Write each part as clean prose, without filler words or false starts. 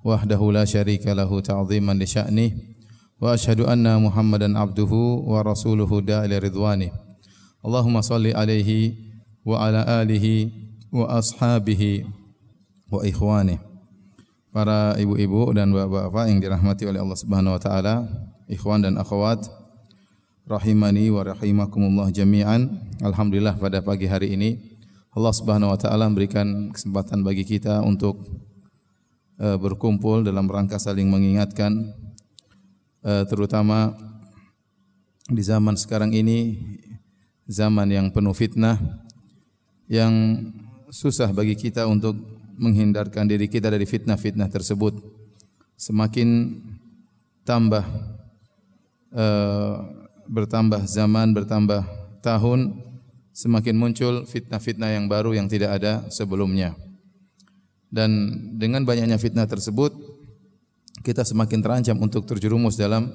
wahdahu la syarika lahu ta'ziman li sya'nih wa asyhadu anna Muhammadan abduhu wa rasuluhu da'ila ridwanih. Allahumma salli alaihi wa ala alihi wa ashabihi wa ikhwanih. Para ibu-ibu dan bapak-bapak yang dirahmati oleh Allah Subhanahu wa taala, ikhwan dan akhwat rahimani wa rahimakumullah jami'an. Alhamdulillah pada pagi hari ini Allah Subhanahu wa taala memberikan kesempatan bagi kita untuk berkumpul dalam rangka saling mengingatkan, terutama di zaman sekarang ini, zaman yang penuh fitnah, yang susah bagi kita untuk menghindarkan diri kita dari fitnah-fitnah tersebut. Semakin bertambah zaman, bertambah tahun, semakin muncul fitnah-fitnah yang baru yang tidak ada sebelumnya. Dan dengan banyaknya fitnah tersebut, kita semakin terancam untuk terjerumus dalam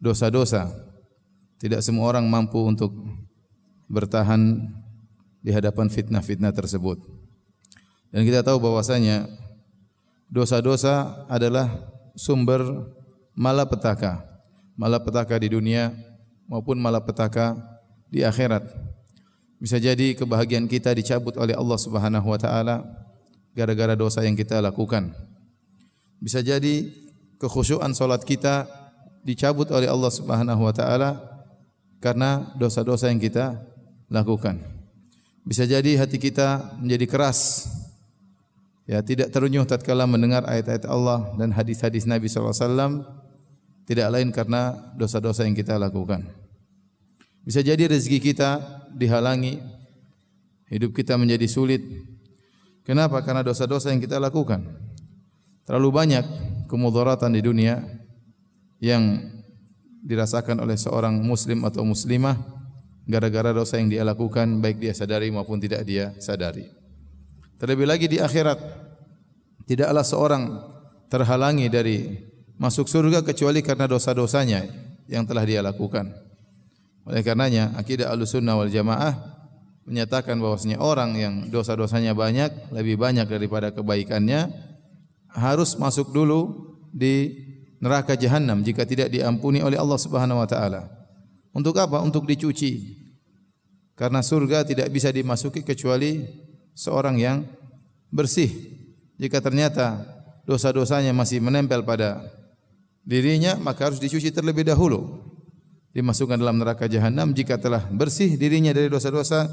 dosa-dosa. Tidak semua orang mampu untuk bertahan di hadapan fitnah-fitnah tersebut. Dan kita tahu bahwasanya dosa-dosa adalah sumber malapetaka. Malapetaka di dunia maupun malapetaka di akhirat. Bisa jadi kebahagiaan kita dicabut oleh Allah Subhanahu wa taala gara-gara dosa yang kita lakukan. Bisa jadi kekhusyuan salat kita dicabut oleh Allah Subhanahu wa taala karena dosa-dosa yang kita lakukan. Bisa jadi hati kita menjadi keras, ya, tidak terenyuh tatkala mendengar ayat-ayat Allah dan hadis-hadis Nabi sallallahu alaihi wasallam, tidak lain karena dosa-dosa yang kita lakukan. Bisa jadi rezeki kita dihalangi, hidup kita menjadi sulit. Kenapa? Karena dosa-dosa yang kita lakukan. Terlalu banyak kemudaratan di dunia yang dirasakan oleh seorang muslim atau muslimah gara-gara dosa yang dia lakukan, baik dia sadari maupun tidak dia sadari. Terlebih lagi di akhirat, tidaklah seorang terhalangi dari masuk surga kecuali karena dosa-dosanya yang telah dia lakukan. Oleh karenanya, akidah Ahlussunnah wal Jamaah menyatakan bahwasanya orang yang dosa-dosanya banyak, lebih banyak daripada kebaikannya, harus masuk dulu di neraka jahanam jika tidak diampuni oleh Allah Subhanahu wa taala. Untuk apa? Untuk dicuci. Karena surga tidak bisa dimasuki kecuali seorang yang bersih. Jika ternyata dosa-dosanya masih menempel pada dirinya, maka harus dicuci terlebih dahulu, dimasukkan dalam neraka jahanam. Jika telah bersih dirinya dari dosa-dosa,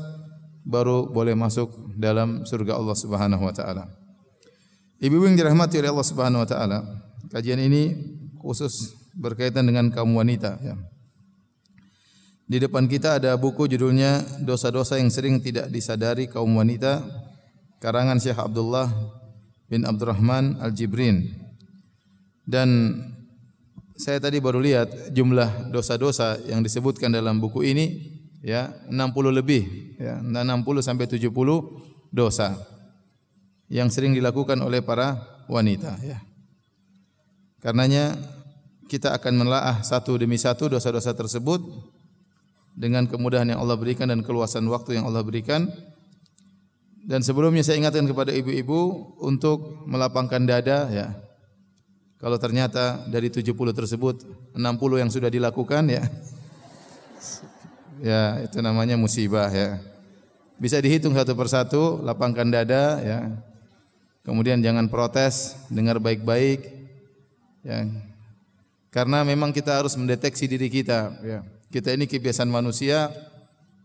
baru boleh masuk dalam surga Allah Subhanahu wa taala. Ibu-ibu yang dirahmati oleh Allah Subhanahu wa taala, kajian ini khusus berkaitan dengan kaum wanita, ya. Di depan kita ada buku judulnya Dosa-dosa yang sering tidak disadari kaum wanita, karangan Syekh Abdullah bin Abdurrahman Al-Jibrin. Dan saya tadi baru lihat jumlah dosa-dosa yang disebutkan dalam buku ini, ya, 60 lebih, ya, 60 sampai 70 dosa yang sering dilakukan oleh para wanita, ya. Karenanya kita akan menelaah satu demi satu dosa-dosa tersebut dengan kemudahan yang Allah berikan dan keluasan waktu yang Allah berikan. Dan sebelumnya saya ingatkan kepada ibu-ibu untuk melapangkan dada, ya. Kalau ternyata dari 70 tersebut 60 yang sudah dilakukan, ya, ya itu namanya musibah, ya. Bisa dihitung satu persatu, lapangkan dada, ya. Kemudian jangan protes, dengar baik-baik, ya. Karena memang kita harus mendeteksi diri kita, ya. Kita ini kebiasaan manusia,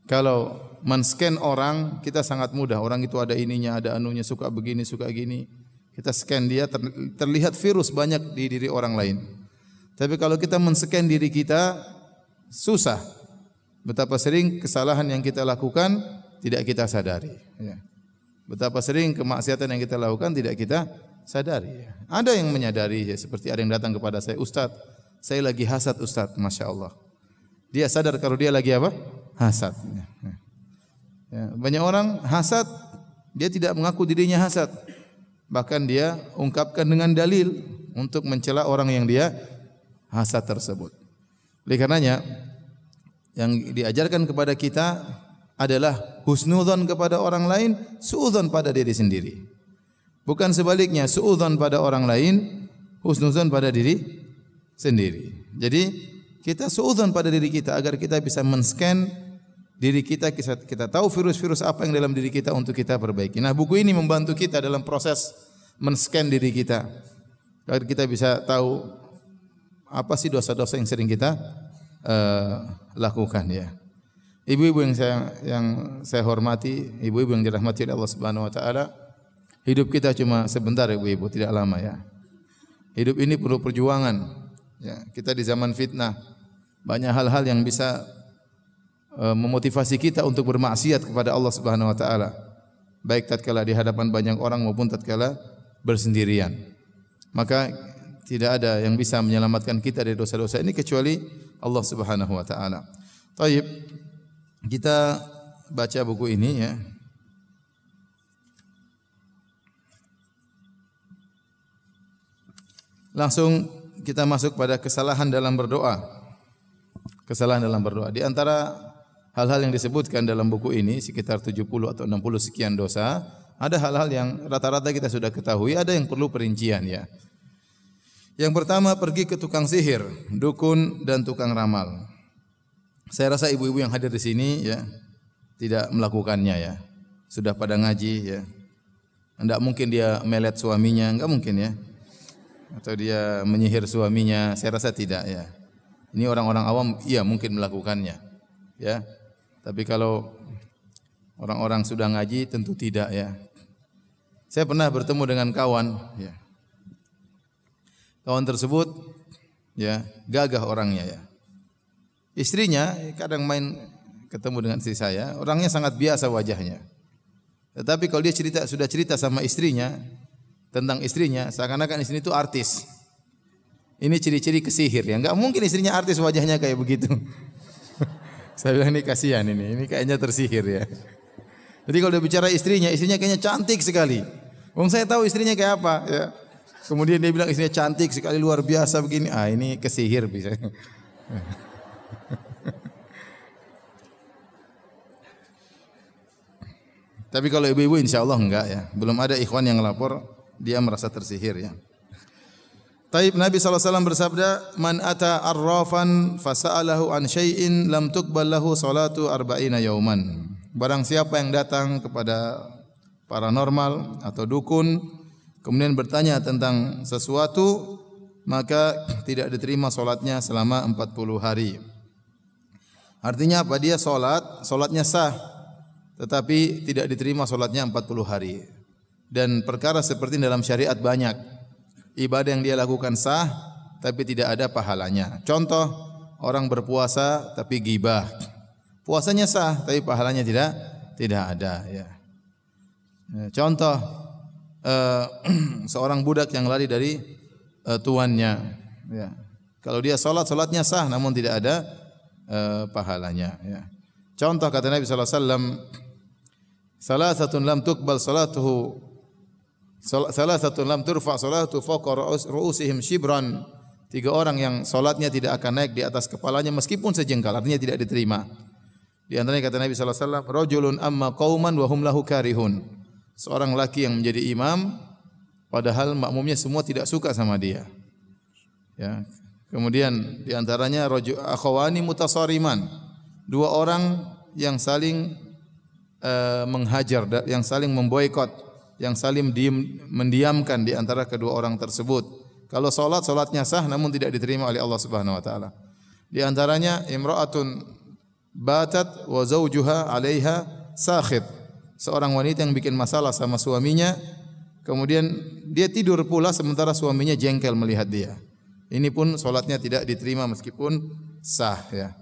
kalau men-scan orang, kita sangat mudah. Orang itu ada ininya, ada anunya, suka begini, suka gini. Kita scan dia, terlihat virus banyak di diri orang lain. Tapi kalau kita men-scan diri kita, susah. Betapa sering kesalahan yang kita lakukan tidak kita sadari, ya. Betapa sering kemaksiatan yang kita lakukan tidak kita sadari, ya. Ada yang menyadari, ya, seperti ada yang datang kepada saya, Ustaz, saya lagi hasad Ustaz, Masya Allah. Dia sadar kalau dia lagi apa? Hasad. Ya, banyak orang hasad, dia tidak mengaku dirinya hasad. Bahkan dia ungkapkan dengan dalil untuk mencela orang yang dia hasad tersebut. Oleh karenanya, yang diajarkan kepada kita adalah husnudzon kepada orang lain, suudzon pada diri sendiri. Bukan sebaliknya, suudzon pada orang lain, husnuzon pada diri sendiri. Jadi kita suudzon pada diri kita agar kita bisa men-scan diri kita, kita tahu virus-virus apa yang dalam diri kita untuk kita perbaiki. Nah, buku ini membantu kita dalam proses men-scan diri kita agar kita bisa tahu apa sih dosa-dosa yang sering kita lakukan ya. Ibu-ibu yang saya hormati, ibu-ibu yang dirahmati oleh Allah Subhanahu wa taala, hidup kita cuma sebentar ibu-ibu, tidak lama ya. Hidup ini perlu perjuangan. Ya, kita di zaman fitnah, banyak hal-hal yang bisa memotivasi kita untuk bermaksiat kepada Allah Subhanahu wa taala. Baik tatkala di hadapan banyak orang maupun tatkala bersendirian. Maka tidak ada yang bisa menyelamatkan kita dari dosa-dosa ini kecuali Allah Subhanahu wa taala. Baik, kita baca buku ini ya. Langsung kita masuk pada kesalahan dalam berdoa. Kesalahan dalam berdoa. Di antara hal-hal yang disebutkan dalam buku ini sekitar 70 atau 60 sekian dosa, ada hal-hal yang rata-rata kita sudah ketahui, ada yang perlu perincian ya. Yang pertama, pergi ke tukang sihir, dukun dan tukang ramal. Saya rasa ibu-ibu yang hadir di sini ya tidak melakukannya ya. Sudah pada ngaji ya. Enggak mungkin dia melet suaminya, enggak mungkin ya. Atau dia menyihir suaminya, saya rasa tidak ya. Ini orang-orang awam iya mungkin melakukannya ya. Tapi kalau orang-orang sudah ngaji tentu tidak ya. Saya pernah bertemu dengan kawan ya. Kawan tersebut ya gagah orangnya ya. Istrinya kadang main ketemu dengan istri saya, orangnya sangat biasa wajahnya. Tetapi kalau dia sudah cerita sama istrinya tentang istrinya, seakan-akan istri itu artis. Ini ciri-ciri kesihir ya. Enggak mungkin istrinya artis wajahnya kayak begitu. Saya bilang ini kasihan ini kayaknya tersihir ya. Jadi kalau dia bicara istrinya kayaknya cantik sekali. Wong saya tahu istrinya kayak apa ya. Kemudian dia bilang istrinya cantik sekali luar biasa begini. Ah ini kesihir bisa. Tapi kalau ibu-ibu insya Allah enggak ya. Belum ada ikhwan yang lapor dia merasa tersihir ya. Taib Nabi SAW bersabda, "Man ata arrafan fasa'alahu an syai'in lam tuqbal lahu salatu arba'ina yauman." Barang siapa yang datang kepada paranormal atau dukun kemudian bertanya tentang sesuatu, maka tidak diterima salatnya selama 40 hari. Artinya apa? Dia salatnya sah, tetapi tidak diterima salatnya 40 hari. Dan perkara seperti ini dalam syariat banyak. Ibadah yang dia lakukan sah tapi tidak ada pahalanya. Contoh, orang berpuasa tapi ghibah. Puasanya sah tapi pahalanya tidak ada ya. Contoh, seorang budak yang lari dari tuannya ya. Kalau dia salatnya sah namun tidak ada pahalanya ya. Contoh kata Nabi sallallahu alaihi wasallam, "Salasatun lam tuqbal salatuhu Salasatun lam turfa salatu fawqa ru'usihim shibran." 3 orang yang salatnya tidak akan naik di atas kepalanya meskipun sejengkal, artinya tidak diterima. Di antaranya kata Nabi sallallahu alaihi wasallam, "Rajulun amma qauman wa hum lahu karihun." Seorang laki yang menjadi imam padahal makmumnya semua tidak suka sama dia. Ya. Kemudian di antaranya akhawani mutasariman. 2 orang yang saling menghajar, yang saling memboikot, yang saling mendiamkan di antara kedua orang tersebut. Kalau salatnya sah namun tidak diterima oleh Allah Subhanahu wa taala. Di antaranya imra'atun batat wa zawjuha 'alaiha sakhit. Seorang wanita yang bikin masalah sama suaminya, kemudian dia tidur pula sementara suaminya jengkel melihat dia. Ini pun salatnya tidak diterima meskipun sah ya.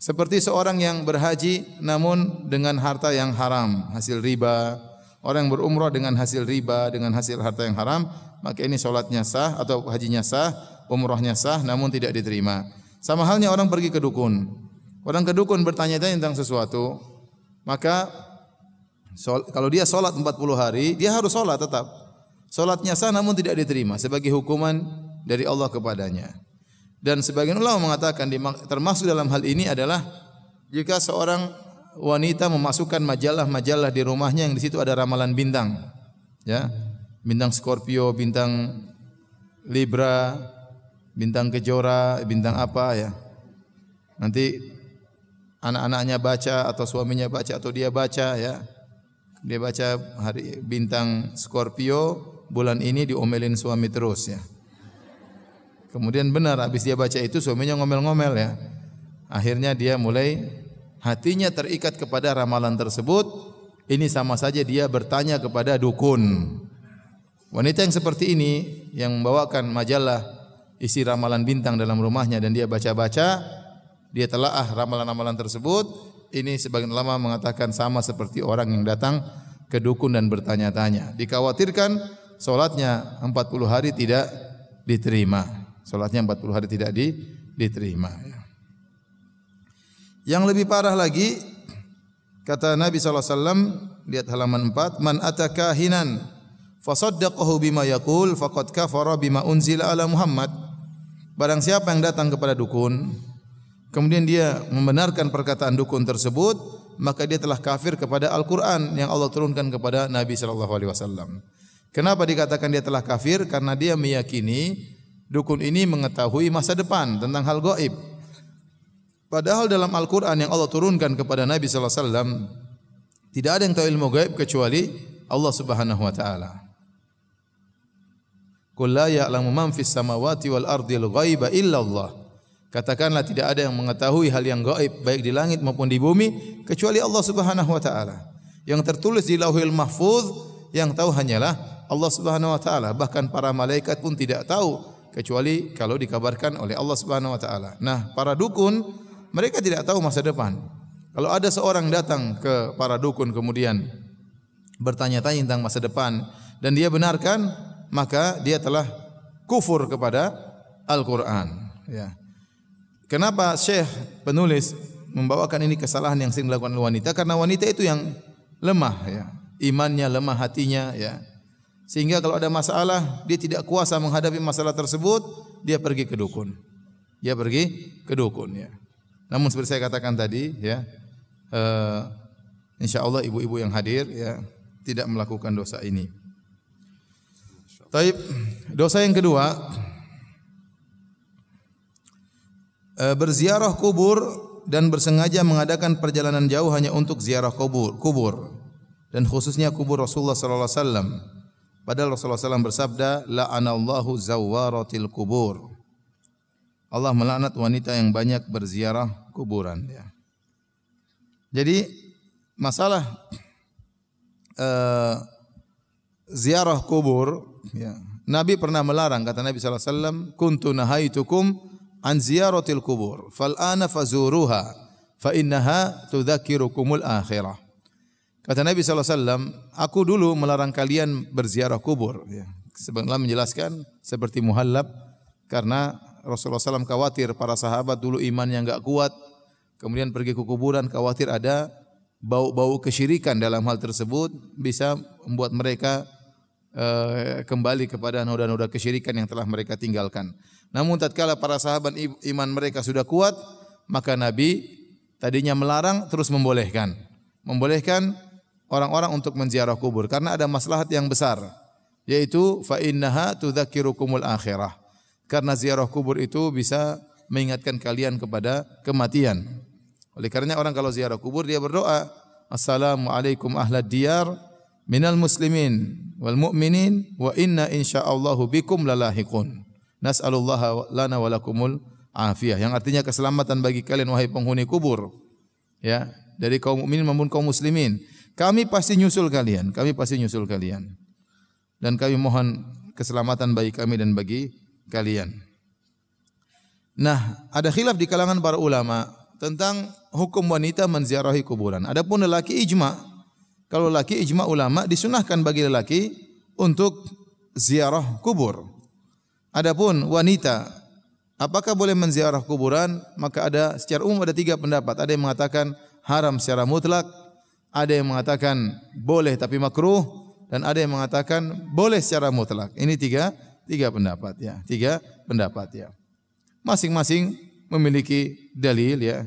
Seperti seorang yang berhaji namun dengan harta yang haram, hasil riba. Orang yang berumrah dengan hasil riba, dengan hasil harta yang haram, maka ini salatnya sah atau hajinya sah, umrahnya sah namun tidak diterima. Sama halnya orang pergi ke dukun. Orang ke dukun bertanya-tanya tentang sesuatu, maka kalau dia salat 40 hari, dia harus salat tetap. Salatnya sah namun tidak diterima sebagai hukuman dari Allah kepadanya. Dan sebagian ulama mengatakan termasuk dalam hal ini adalah jika seorang wanita memasukkan majalah-majalah di rumahnya yang di situ ada ramalan bintang. Ya. Bintang Scorpio, bintang Libra, bintang Kejora, bintang apa ya. Nanti anak-anaknya baca atau suaminya baca atau dia baca ya. Dia baca hari bintang Scorpio, bulan ini diomelin suami terus ya. Kemudian benar habis dia baca itu suaminya ngomel-ngomel ya. Akhirnya dia mulai hatinya terikat kepada ramalan tersebut. Ini sama saja dia bertanya kepada dukun. Wanita yang seperti ini yang membawakan majalah isi ramalan bintang dalam rumahnya dan dia baca-baca, dia telaah ramalan-ramalan tersebut. Ini sebagian ulama mengatakan sama seperti orang yang datang ke dukun dan bertanya-tanya. Dikhawatirkan salatnya 40 hari tidak diterima. Salatnya 40 hari tidak diterima. Yang lebih parah lagi, kata Nabi SAW, lihat halaman 4, man atakahinan fasaddaqahu bima yaqul faqad kafara bima unzila ala Muhammad. Barang siapa yang datang kepada dukun, kemudian dia membenarkan perkataan dukun tersebut, maka dia telah kafir kepada Al-Quran yang Allah turunkan kepada Nabi SAW. Kenapa dikatakan dia telah kafir? Karena dia meyakini dukun ini mengetahui masa depan tentang hal gaib. Padahal dalam Al-Quran yang Allah turunkan kepada Nabi SAW, tidak ada yang tahu ilmu gaib kecuali Allah Subhanahu Wa Taala. Qul la ya'lamu man fis samawati wal ardil ghaiba illa Allah. Katakanlah tidak ada yang mengetahui hal yang gaib baik di langit maupun di bumi kecuali Allah Subhanahu Wa Taala. Yang tertulis di Lauhil Mahfuz yang tahu hanyalah Allah Subhanahu Wa Taala. Bahkan para malaikat pun tidak tahu kecuali kalau dikabarkan oleh Allah Subhanahu Wa Taala. Nah, para dukun mereka tidak tahu masa depan. Kalau ada seorang datang ke para dukun kemudian bertanya-tanya tentang masa depan dan dia benarkan, maka dia telah kufur kepada Al-Quran. Ya. Kenapa Syekh penulis membawakan ini kesalahan yang sering dilakukan oleh wanita? Karena wanita itu yang lemah, ya. Imannya lemah, hatinya, ya. Sehingga kalau ada masalah, dia tidak kuasa menghadapi masalah tersebut, dia pergi ke dukun. Dia pergi ke dukun, ya. Namun seperti saya katakan tadi, ya, insya Allah ibu-ibu yang hadir, ya, tidak melakukan dosa ini. Taib, dosa yang kedua, berziarah kubur dan bersengaja mengadakan perjalanan jauh hanya untuk ziarah kubur dan khususnya kubur Rasulullah sallallahu alaihi wasallam. Padahal Rasulullah SAW bersabda, la'anallahu zawwaratil kubur. Allah melaknat wanita yang banyak berziarah kuburan, ya. Jadi masalah ziarah kubur, ya. Nabi pernah melarang, kata Nabi sallallahu alaihi wasallam, kuntu nahaitukum an ziyaratil kubur fal'ana fazuruha fa innaha tudzakirukumul akhirah. Kata Nabi SAW, aku dulu melarang kalian berziarah kubur, ya. Sebenarnya menjelaskan seperti Muhallab, karena Rasulullah SAW khawatir para sahabat dulu imannya enggak kuat, kemudian pergi ke kuburan, khawatir ada bau-bau kesyirikan dalam hal tersebut bisa membuat mereka kembali kepada noda-noda kesyirikan yang telah mereka tinggalkan. Namun tatkala para sahabat iman mereka sudah kuat, maka Nabi tadinya melarang terus membolehkan orang-orang untuk menziarah kubur karena ada maslahat yang besar, yaitu fa innaha tudzakirukumul akhirah. Karena ziarah kubur itu bisa mengingatkan kalian kepada kematian. Oleh karenanya orang kalau ziarah kubur dia berdoa, assalamualaikum ahlad diyar minal muslimin wal mu'minin wa inna insyaallahu bikum lalahiqun. Nas'alullaha lana wa lakumul afiyah, yang artinya keselamatan bagi kalian wahai penghuni kubur, ya, dari kaum mukminin maupun kaum muslimin. Kami pasti nyusul kalian, dan kami mohon keselamatan bagi kami dan bagi kalian. Nah, ada khilaf di kalangan para ulama tentang hukum wanita menziarahi kuburan. Adapun lelaki ijma. Kalau lelaki ijma ulama disunahkan bagi lelaki untuk ziarah kubur. Adapun wanita, apakah boleh menziarah kuburan? Maka ada secara umum ada 3 pendapat. Ada yang mengatakan haram secara mutlak, ada yang mengatakan boleh tapi makruh, dan ada yang mengatakan boleh secara mutlak. Ini tiga pendapat, ya. 3 pendapat, ya. Masing-masing memiliki dalil, ya.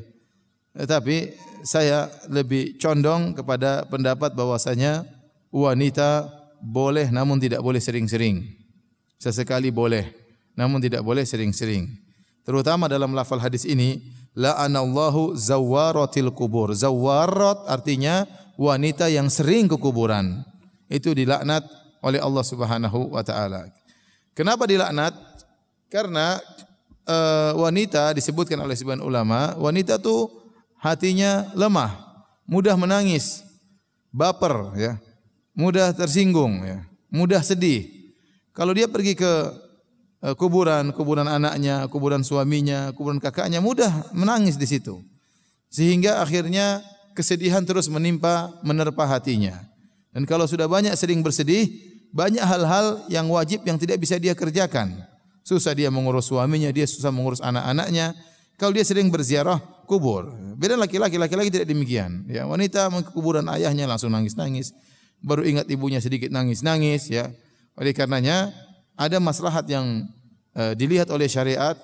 Tetapi saya lebih condong kepada pendapat bahwasanya wanita boleh namun tidak boleh sering-sering. Sesekali boleh, namun tidak boleh sering-sering. Terutama dalam lafal hadis ini, la'anallahu zawwaratil kubur. Zawwarat artinya wanita yang sering ke kuburan. Itu dilaknat oleh Allah Subhanahu wa taala. Kenapa dilaknat? Karena wanita disebutkan oleh sebagian ulama, wanita tuh hatinya lemah, mudah menangis, baper ya, mudah tersinggung ya, mudah sedih. Kalau dia pergi ke kuburan anaknya, kuburan suaminya, kuburan kakaknya, mudah menangis di situ. Sehingga akhirnya kesedihan terus menerpa hatinya. Dan kalau sudah banyak sering bersedih, banyak hal-hal yang wajib yang tidak bisa dia kerjakan. Susah dia mengurus suaminya, dia susah mengurus anak-anaknya. Kalau dia sering berziarah kubur. Beda laki-laki tidak demikian. Ya, wanita ke kuburan ayahnya langsung nangis-nangis. Baru ingat ibunya sedikit nangis-nangis ya. Oleh karenanya ada maslahat yang dilihat oleh syariat,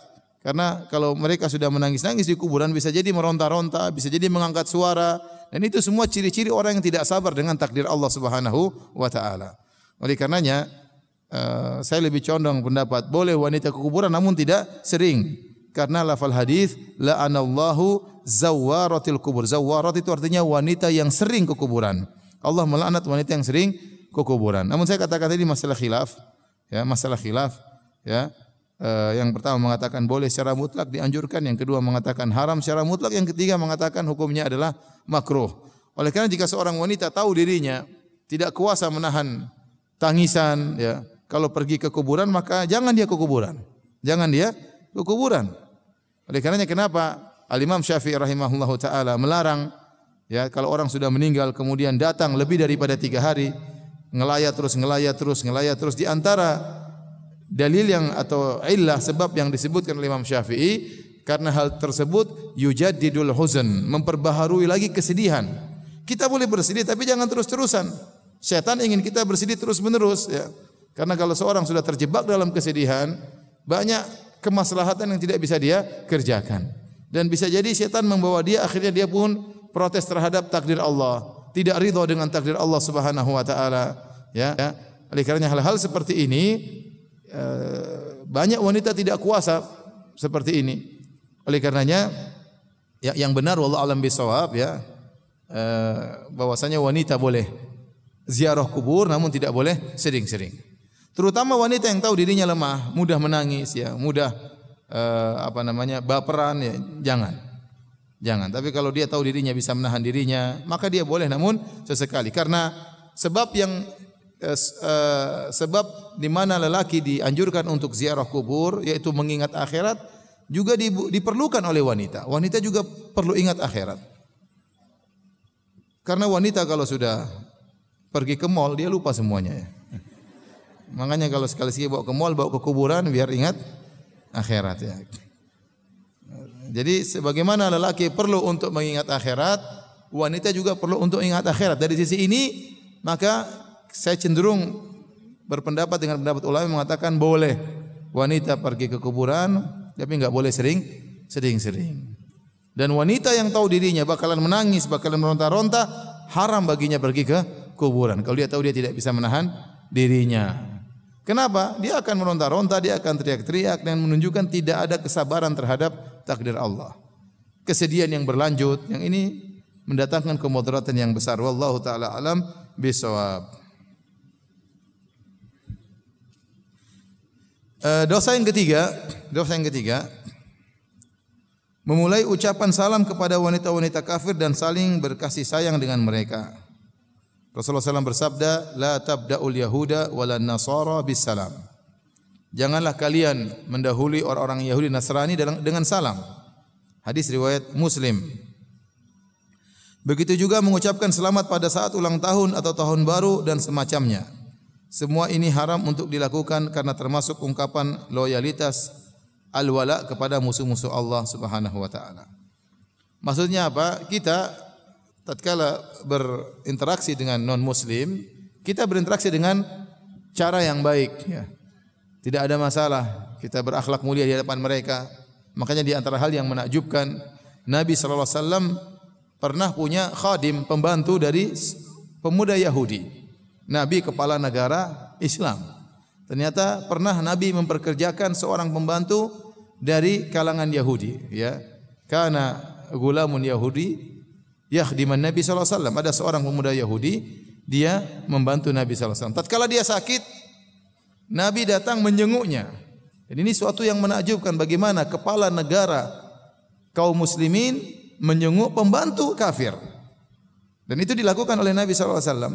karena kalau mereka sudah menangis-nangis di kuburan bisa jadi meronta-ronta, bisa jadi mengangkat suara, dan itu semua ciri-ciri orang yang tidak sabar dengan takdir Allah Subhanahu wa taala. Oleh karenanya saya lebih condong pendapat boleh wanita ke kuburan namun tidak sering, karena lafal hadis la'anallahu zawwaratil kubur. Zawwarat itu artinya wanita yang sering ke kuburan. Allah melaknat wanita yang sering ke kuburan. Namun saya katakan tadi masalah khilaf ya. Yang pertama mengatakan boleh secara mutlak, dianjurkan. Yang kedua mengatakan haram secara mutlak. Yang ketiga mengatakan hukumnya adalah makruh. Oleh karena jika seorang wanita tahu dirinya tidak kuasa menahan tangisan, ya, kalau pergi ke kuburan maka jangan dia ke kuburan. Oleh karenanya kenapa Al-Imam Syafi'i rahimahullahu taala melarang, ya, kalau orang sudah meninggal kemudian datang lebih daripada 3 hari, ngelayat terus di antara dalil yang atau illah sebab yang disebutkan oleh Imam Syafi'i, karena hal tersebut yujaddidul huzn, memperbaharui lagi kesedihan. Kita boleh bersedih tapi jangan terus-terusan. Setan ingin kita bersedih terus-menerus ya. Karena kalau seorang sudah terjebak dalam kesedihan, banyak kemaslahatan yang tidak bisa dia kerjakan. Dan bisa jadi setan membawa dia, akhirnya dia pun protes terhadap takdir Allah, tidak ridha dengan takdir Allah Subhanahu wa taala ya. Oleh karenanya hal-hal seperti ini banyak wanita tidak kuasa seperti ini. Oleh karenanya yang benar wallahu alam bisawab ya, bahwasanya wanita boleh ziarah kubur namun tidak boleh sering-sering. Terutama wanita yang tahu dirinya lemah, mudah menangis ya, mudah baperan ya, jangan. Tapi kalau dia tahu dirinya bisa menahan dirinya, maka dia boleh namun sesekali. Karena sebab di mana lelaki dianjurkan untuk ziarah kubur yaitu mengingat akhirat juga diperlukan oleh wanita. Wanita juga perlu ingat akhirat. Karena wanita kalau sudah pergi ke mall dia lupa semuanya ya. Makanya kalau sekali-sekali bawa ke mall, bawa ke kuburan biar ingat akhirat ya. Jadi sebagaimana lelaki perlu untuk mengingat akhirat, wanita juga perlu untuk ingat akhirat. Dari sisi ini maka saya cenderung berpendapat dengan pendapat ulama yang mengatakan boleh wanita pergi ke kuburan tapi enggak boleh sering-sering. Dan wanita yang tahu dirinya bakalan menangis, bakalan meronta-ronta, haram baginya pergi ke kuburan. Kalau dia tahu dia tidak bisa menahan dirinya. Kenapa? Dia akan meronta-ronta, dia akan teriak-teriak dan menunjukkan tidak ada kesabaran terhadap takdir Allah. Kesedihan yang berlanjut, yang ini mendatangkan kemudaratan yang besar. Wallahu taala alam bisawab. Dosa yang ketiga, memulai ucapan salam kepada wanita-wanita kafir dan saling berkasih sayang dengan mereka. Rasulullah SAW bersabda, la tabda'ul yahuda wala nasara bis salam. Janganlah kalian mendahului orang-orang Yahudi Nasrani dengan salam. Hadis riwayat Muslim. Begitu juga mengucapkan selamat pada saat ulang tahun atau tahun baru dan semacamnya. Semua ini haram untuk dilakukan karena termasuk ungkapan loyalitas al-wala kepada musuh-musuh Allah Subhanahu wa taala. Maksudnya apa? Kita tatkala berinteraksi dengan non-muslim, kita berinteraksi dengan cara yang baik ya. Tidak ada masalah, kita berakhlak mulia di hadapan mereka. Makanya di antara hal yang menakjubkan, Nabi sallallahu alaihi wasallam pernah punya khadim, pembantu dari pemuda Yahudi. Nabi kepala negara Islam. Ternyata pernah Nabi memperkerjakan seorang pembantu dari kalangan Yahudi, ya. Kana gulamun Yahudi yakhdiman Nabi sallallahu alaihi wasallam. Ada seorang pemuda Yahudi, dia membantu Nabi sallallahu alaihi wasallam. Tatkala dia sakit, Nabi datang menjenguknya. Jadi ini suatu yang menakjubkan, bagaimana kepala negara kaum muslimin menjenguk pembantu kafir. Dan itu dilakukan oleh Nabi sallallahu alaihi wasallam.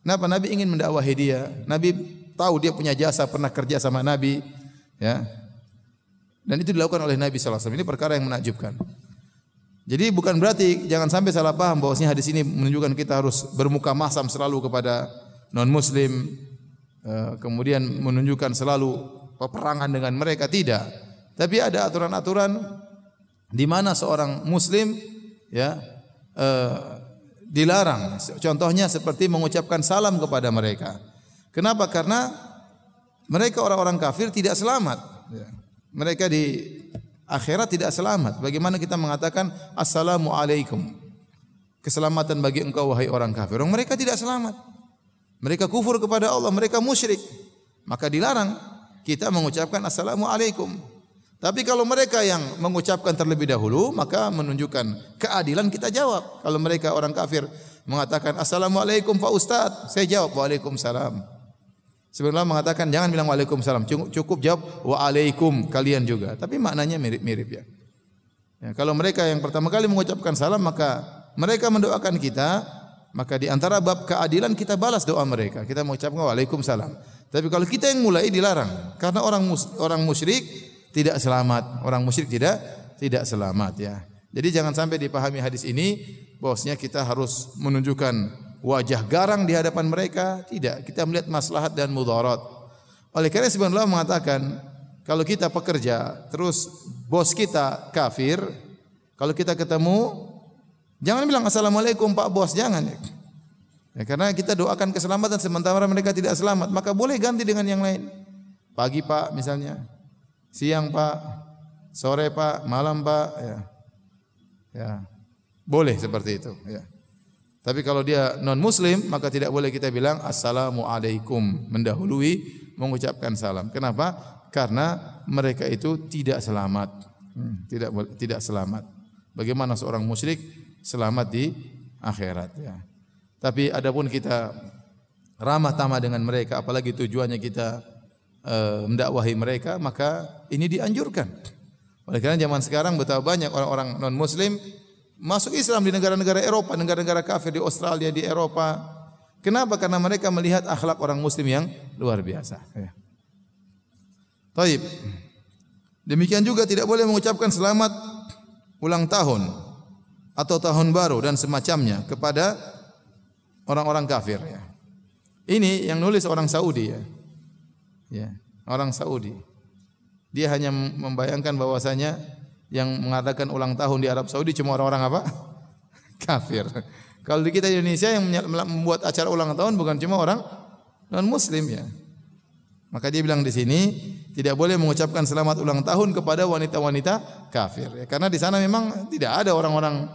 Kenapa? Nabi ingin mendakwahi dia. Nabi tahu dia punya jasa, pernah kerja sama Nabi, ya. Dan itu dilakukan oleh Nabi sallallahu alaihi wasallam. Ini perkara yang menakjubkan. Jadi bukan berarti, jangan sampai salah paham bahwasanya hadis ini menunjukkan kita harus bermuka masam selalu kepada non muslim, kemudian menunjukkan selalu peperangan dengan mereka, tidak. Tapi ada aturan-aturan di mana seorang muslim, ya, dilarang. Contohnya seperti mengucapkan salam kepada mereka. Kenapa? Karena mereka orang-orang kafir tidak selamat. Mereka di akhirat tidak selamat. Bagaimana kita mengatakan assalamualaikum, keselamatan bagi engkau wahai orang kafir? Mereka tidak selamat. Mereka kufur kepada Allah, mereka musyrik. Maka dilarang kita mengucapkan assalamualaikum. Tapi kalau mereka yang mengucapkan terlebih dahulu, maka menunjukkan keadilan, kita jawab. Kalau mereka orang kafir mengatakan assalamualaikum Pak Ustadz, saya jawab waalaikumsalam. Sebenarnya mengatakan jangan bilang waalaikumsalam, cukup jawab waalaikum kalian juga. Tapi maknanya mirip-mirip, ya. Ya, kalau mereka yang pertama kali mengucapkan salam, maka mereka mendoakan kita, maka di antara bab keadilan kita balas doa mereka. Kita mengucapkan waalaikumsalam. Tapi kalau kita yang mulai, dilarang, karena orang musyrik tidak selamat, orang musyrik tidak selamat, ya. Jadi jangan sampai dipahami hadis ini bahwasanya kita harus menunjukkan wajah garang di hadapan mereka. Tidak, kita melihat maslahat dan mudarat. Oleh karena sebenarnya Allah mengatakan, kalau kita pekerja terus bos kita kafir, kalau kita ketemu jangan bilang assalamualaikum Pak Bos, jangan. Ya, karena kita doakan keselamatan sementara mereka tidak selamat, maka boleh ganti dengan yang lain. Pagi Pak misalnya, siang Pak, sore Pak, malam Pak, ya. Ya. Boleh seperti itu, ya. Tapi kalau dia non muslim, maka tidak boleh kita bilang assalamualaikum, mendahului mengucapkan salam. Kenapa? Karena mereka itu tidak selamat. Tidak selamat. Bagaimana seorang musyrik selamat di akhirat, ya. Tapi adapun kita ramah tamah dengan mereka, apalagi tujuannya kita mendakwahi mereka, maka ini dianjurkan. Oleh karena zaman sekarang betapa banyak orang-orang non muslim masuk Islam di negara-negara Eropa, negara-negara kafir, di Australia, di Eropa. Kenapa? Karena mereka melihat akhlak orang muslim yang luar biasa, ya. Taib. Demikian juga tidak boleh mengucapkan selamat ulang tahun atau tahun baru dan semacamnya kepada orang-orang kafir, ya. Ini yang nulis orang Saudi, ya. Ya, orang Saudi. Dia hanya membayangkan bahwasanya yang mengadakan ulang tahun di Arab Saudi cuma orang-orang apa? Kafir. Kalau di kita di Indonesia yang membuat acara ulang tahun bukan cuma orang non muslim, ya. Maka dia bilang di sini tidak boleh mengucapkan selamat ulang tahun kepada wanita-wanita kafir, ya. Karena di sana memang tidak ada orang-orang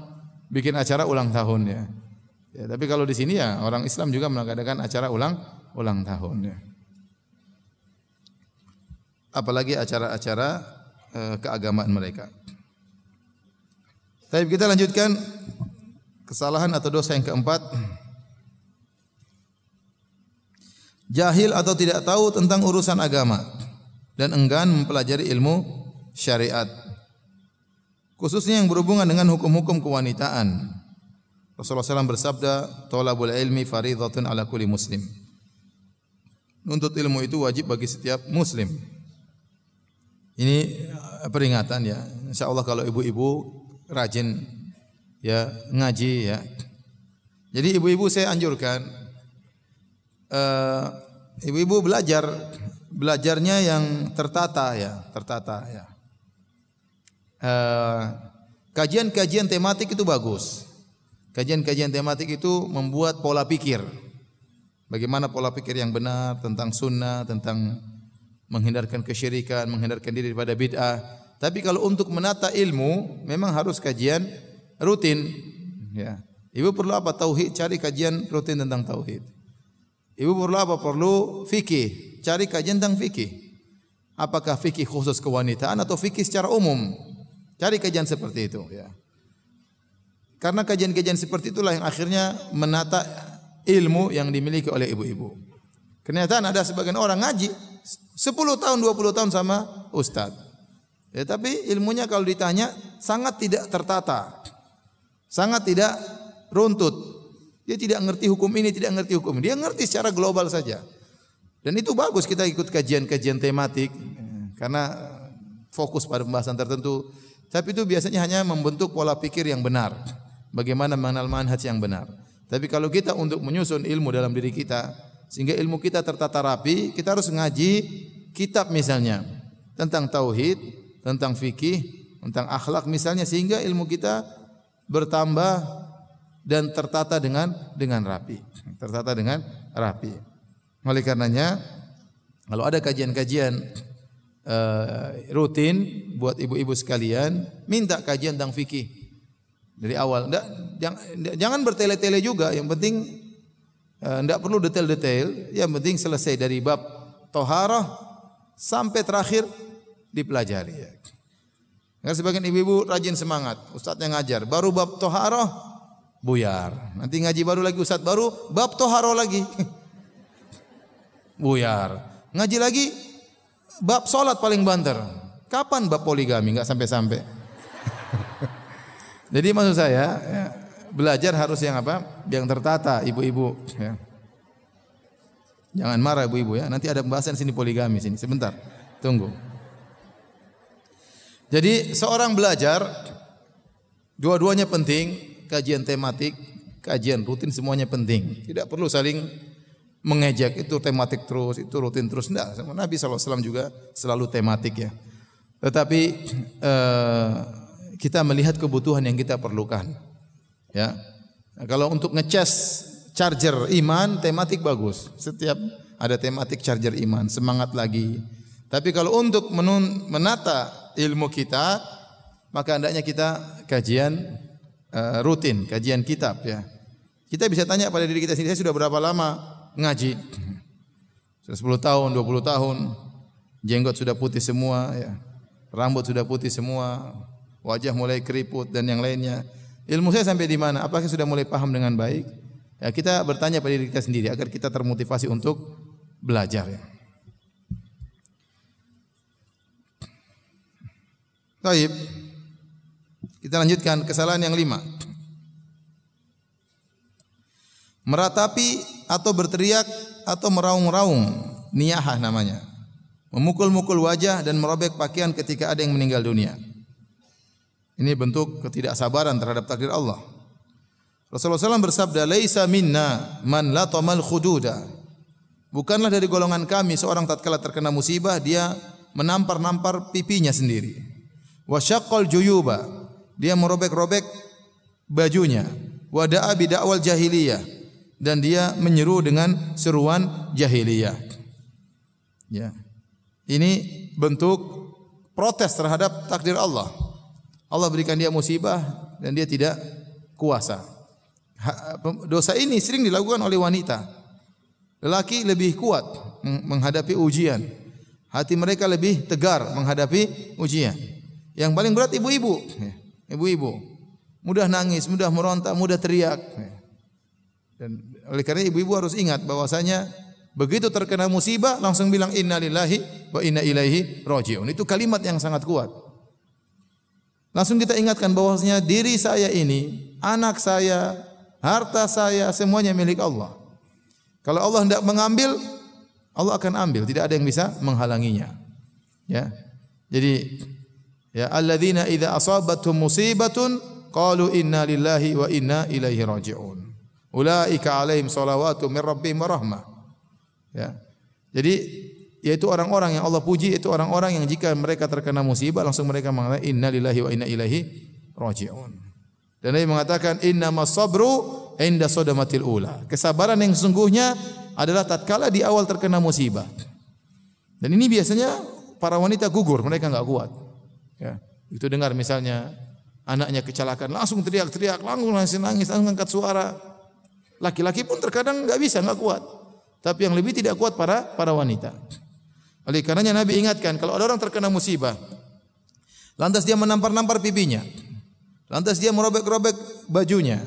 bikin acara ulang tahun, ya. Ya, tapi kalau di sini ya orang Islam juga mengadakan acara ulang tahun, ya. Apalagi acara-acara keagamaan mereka. Tapi kita lanjutkan kesalahan atau dosa yang keempat. Jahil atau tidak tahu tentang urusan agama dan enggan mempelajari ilmu syariat, khususnya yang berhubungan dengan hukum-hukum kewanitaan. Rasulullah SAW bersabda, "Thalabul ilmi fardhatun ala kulli muslim." Menuntut ilmu itu wajib bagi setiap muslim. Ini peringatan, ya. Insyaallah kalau ibu-ibu rajin, ya, ngaji, ya. Jadi ibu-ibu saya anjurkan ibu-ibu belajarnya yang tertata, ya, ya. Kajian-kajian tematik itu bagus. Kajian-kajian tematik itu membuat pola pikir. Bagaimana pola pikir yang benar tentang sunnah, tentang menghindarkan kesyirikan, menghindarkan diri daripada bid'ah. Tapi kalau untuk menata ilmu memang harus kajian rutin, ya. Ibu perlu apa? Tauhid, cari kajian rutin tentang tauhid. Ibu perlu apa? Perlu fikih, cari kajian tentang fikih. Apakah fikih khusus kewanitaan atau fikih secara umum? Cari kajian seperti itu, ya. Karena kajian-kajian seperti itulah yang akhirnya menata ilmu yang dimiliki oleh ibu-ibu. Kenyataan ada sebagian orang ngaji 10 tahun, 20 tahun sama ustaz. Ya, tapi ilmunya kalau ditanya sangat tidak tertata. Sangat tidak runtut. Dia tidak ngerti hukum ini, tidak ngerti hukum ini. Dia ngerti secara global saja. Dan itu bagus kita ikut kajian-kajian tematik karena fokus pada pembahasan tertentu. Tapi itu biasanya hanya membentuk pola pikir yang benar. Bagaimana mengenal manhaj yang benar. Tapi kalau kita untuk menyusun ilmu dalam diri kita sehingga ilmu kita tertata rapi, kita harus ngaji kitab misalnya tentang tauhid, tentang fikih, tentang akhlak misalnya sehingga ilmu kita bertambah dan tertata dengan rapi. Tertata dengan rapi. Oleh karenanya, kalau ada kajian-kajian rutin buat ibu-ibu sekalian, minta kajian tentang fikih dari awal. Jangan bertele-tele juga. Yang penting tidak perlu detail-detail. Yang penting selesai dari bab toharah sampai terakhir dipelajari. Karena sebagian ibu-ibu rajin semangat, ustadznya ngajar, baru bab toharah buyar. Nanti ngaji baru lagi ustadz baru bab toharah lagi. Buyar. Ngaji lagi bab salat paling banter. Kapan bab poligami? Enggak sampai-sampai. Jadi maksud saya, ya, belajar harus yang apa? Yang tertata, ibu-ibu, ya. Jangan marah ibu-ibu ya. Nanti ada pembahasan sini poligami sini. Sebentar. Tunggu. Jadi seorang belajar dua-duanya penting, kajian tematik, kajian rutin semuanya penting. Tidak perlu saling mengejek itu tematik terus, itu rutin terus. Enggak, Nabi SAW juga selalu tematik ya. Tetapi kita melihat kebutuhan yang kita perlukan. Ya. Nah, kalau untuk ngecas charger iman, tematik bagus. Setiap ada tematik charger iman, semangat lagi. Tapi kalau untuk menata ilmu kita, maka hendaknya kita kajian rutin, kajian kitab ya. Kita bisa tanya pada diri kita sendiri, saya sudah berapa lama ngaji? Sudah 10 tahun, 20 tahun. Jenggot sudah putih semua ya. Rambut sudah putih semua. Wajah mulai keriput dan yang lainnya. Ilmu saya sampai di mana? Apakah sudah mulai paham dengan baik? Ya, kita bertanya pada diri kita sendiri agar kita termotivasi untuk belajar ya. Baik. Kita lanjutkan kesalahan yang 5. Meratapi atau berteriak atau meraung-raung, niyahah namanya. Memukul-mukul wajah dan merobek pakaian ketika ada yang meninggal dunia. Ini bentuk ketidaksabaran terhadap takdir Allah. Rasulullah SAW bersabda, "Laisa minna man latamal khududa." Bukanlah dari golongan kami seorang tatkala terkena musibah dia menampar-nampar pipinya sendiri. Wa syaqqal juyuba, dia merobek-robek bajunya. Wa da'a bi da'wal jahiliyah, dan dia menyeru dengan seruan jahiliyah. Ya. Ini bentuk protes terhadap takdir Allah. Allah berikan dia musibah dan dia tidak kuasa. Dosa ini sering dilakukan oleh wanita. Lelaki lebih kuat menghadapi ujian. Hati mereka lebih tegar menghadapi ujian. Yang paling berat ibu-ibu. Ibu-ibu mudah nangis, mudah meronta, mudah teriak. Dan oleh karena ibu-ibu harus ingat bahwasanya begitu terkena musibah langsung bilang innalillahi wa inna ilaihi raji'un. Itu kalimat yang sangat kuat. Langsung kita ingatkan bahwasanya diri saya ini, anak saya, harta saya semuanya milik Allah. Kalau Allah hendak mengambil, Allah akan ambil, tidak ada yang bisa menghalanginya. Ya. Jadi ya alladzina idza asabatuhum musibatun qalu inna lillahi wa inna ilaihi raji'un. Ulaika alaihim salawatu min rabbihim wa rahmah. Ya. Jadi yaitu orang-orang yang Allah puji, itu orang-orang yang jika mereka terkena musibah langsung mereka mengatakan inna lillahi wa inna ilaihi raji'un. Dan Nabi mengatakan innamas sabru inda sadamatil ula. Kesabaran yang sesungguhnya adalah tatkala di awal terkena musibah. Dan ini biasanya para wanita gugur, mereka enggak kuat. Ya. Itu dengar misalnya anaknya kecelakaan langsung teriak-teriak, langsung nangis, langsung angkat suara. Laki-laki pun terkadang enggak bisa, enggak kuat. Tapi yang lebih tidak kuat para wanita. Oleh karenanya Nabi ingatkan, kalau ada orang terkena musibah, lantas dia menampar-nampar pipinya, lantas dia merobek-robek bajunya,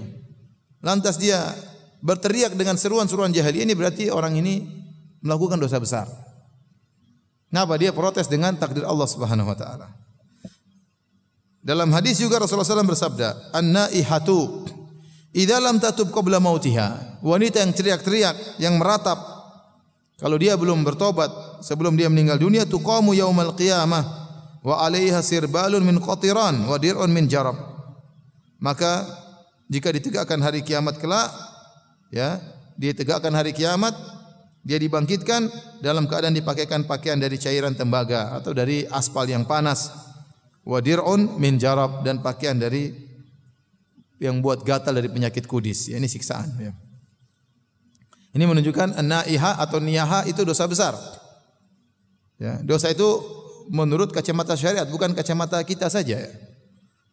lantas dia berteriak dengan seruan-seruan jahiliyah, ini berarti orang ini melakukan dosa besar. Kenapa? Dia protes dengan takdir Allah Subhanahu wa taala. Dalam hadis juga Rasulullah SAW bersabda, "An-naihatu idza lam tatub qabla mautiha." Wanita yang teriak-teriak, yang meratap, kalau dia belum bertobat sebelum dia meninggal dunia, tuqamu yaumal qiyamah wa 'alaiha sirbalun min qatiran wa dir'un min jarab. Maka jika ditegakkan hari kiamat kelak, ya, dia tegakkan hari kiamat, dia dibangkitkan dalam keadaan dipakaikan pakaian dari cairan tembaga atau dari aspal yang panas. Wa dir'un min jarab, dan pakaian dari yang buat gatal dari penyakit kudis. Ya, ini siksaan. Ya. Ini menunjukkan an-naiha atau niyaha itu dosa besar. Ya, dosa itu menurut kacamata syariat, bukan kacamata kita saja. Ya.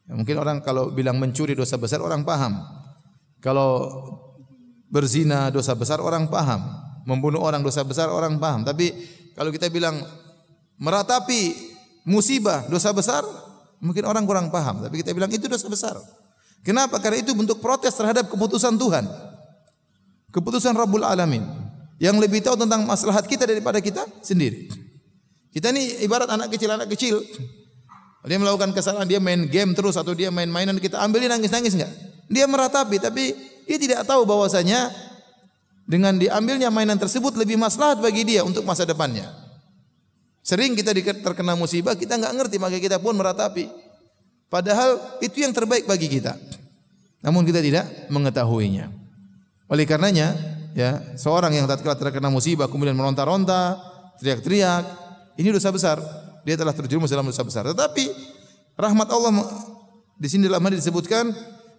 Ya, mungkin orang kalau bilang mencuri dosa besar orang paham. Kalau berzina dosa besar orang paham. Membunuh orang dosa besar orang paham. Tapi kalau kita bilang meratapi musibah dosa besar, mungkin orang kurang paham. Tapi kita bilang itu dosa besar. Kenapa? Karena itu bentuk protes terhadap keputusan Tuhan, keputusan Rabbul Alamin, yang lebih tahu tentang maslahat kita daripada kita sendiri. Kita ini ibarat anak kecil. Dia melakukan kesalahan, dia main game terus atau dia main-mainan, kita ambilin nangis-nangis enggak? Dia meratapi, tapi dia tidak tahu bahwasanya dengan diambilnya mainan tersebut lebih maslahat bagi dia untuk masa depannya. Sering kita terkena musibah, kita enggak ngerti, maka kita pun meratapi. Padahal itu yang terbaik bagi kita. Namun kita tidak mengetahuinya. Oleh karenanya, ya, seorang yang tatkala terkena musibah kemudian meronta-ronta, teriak-teriak, ini dosa besar. Dia telah terjerumus dalam dosa besar. Tetapi rahmat Allah di sini dalam hadis disebutkan,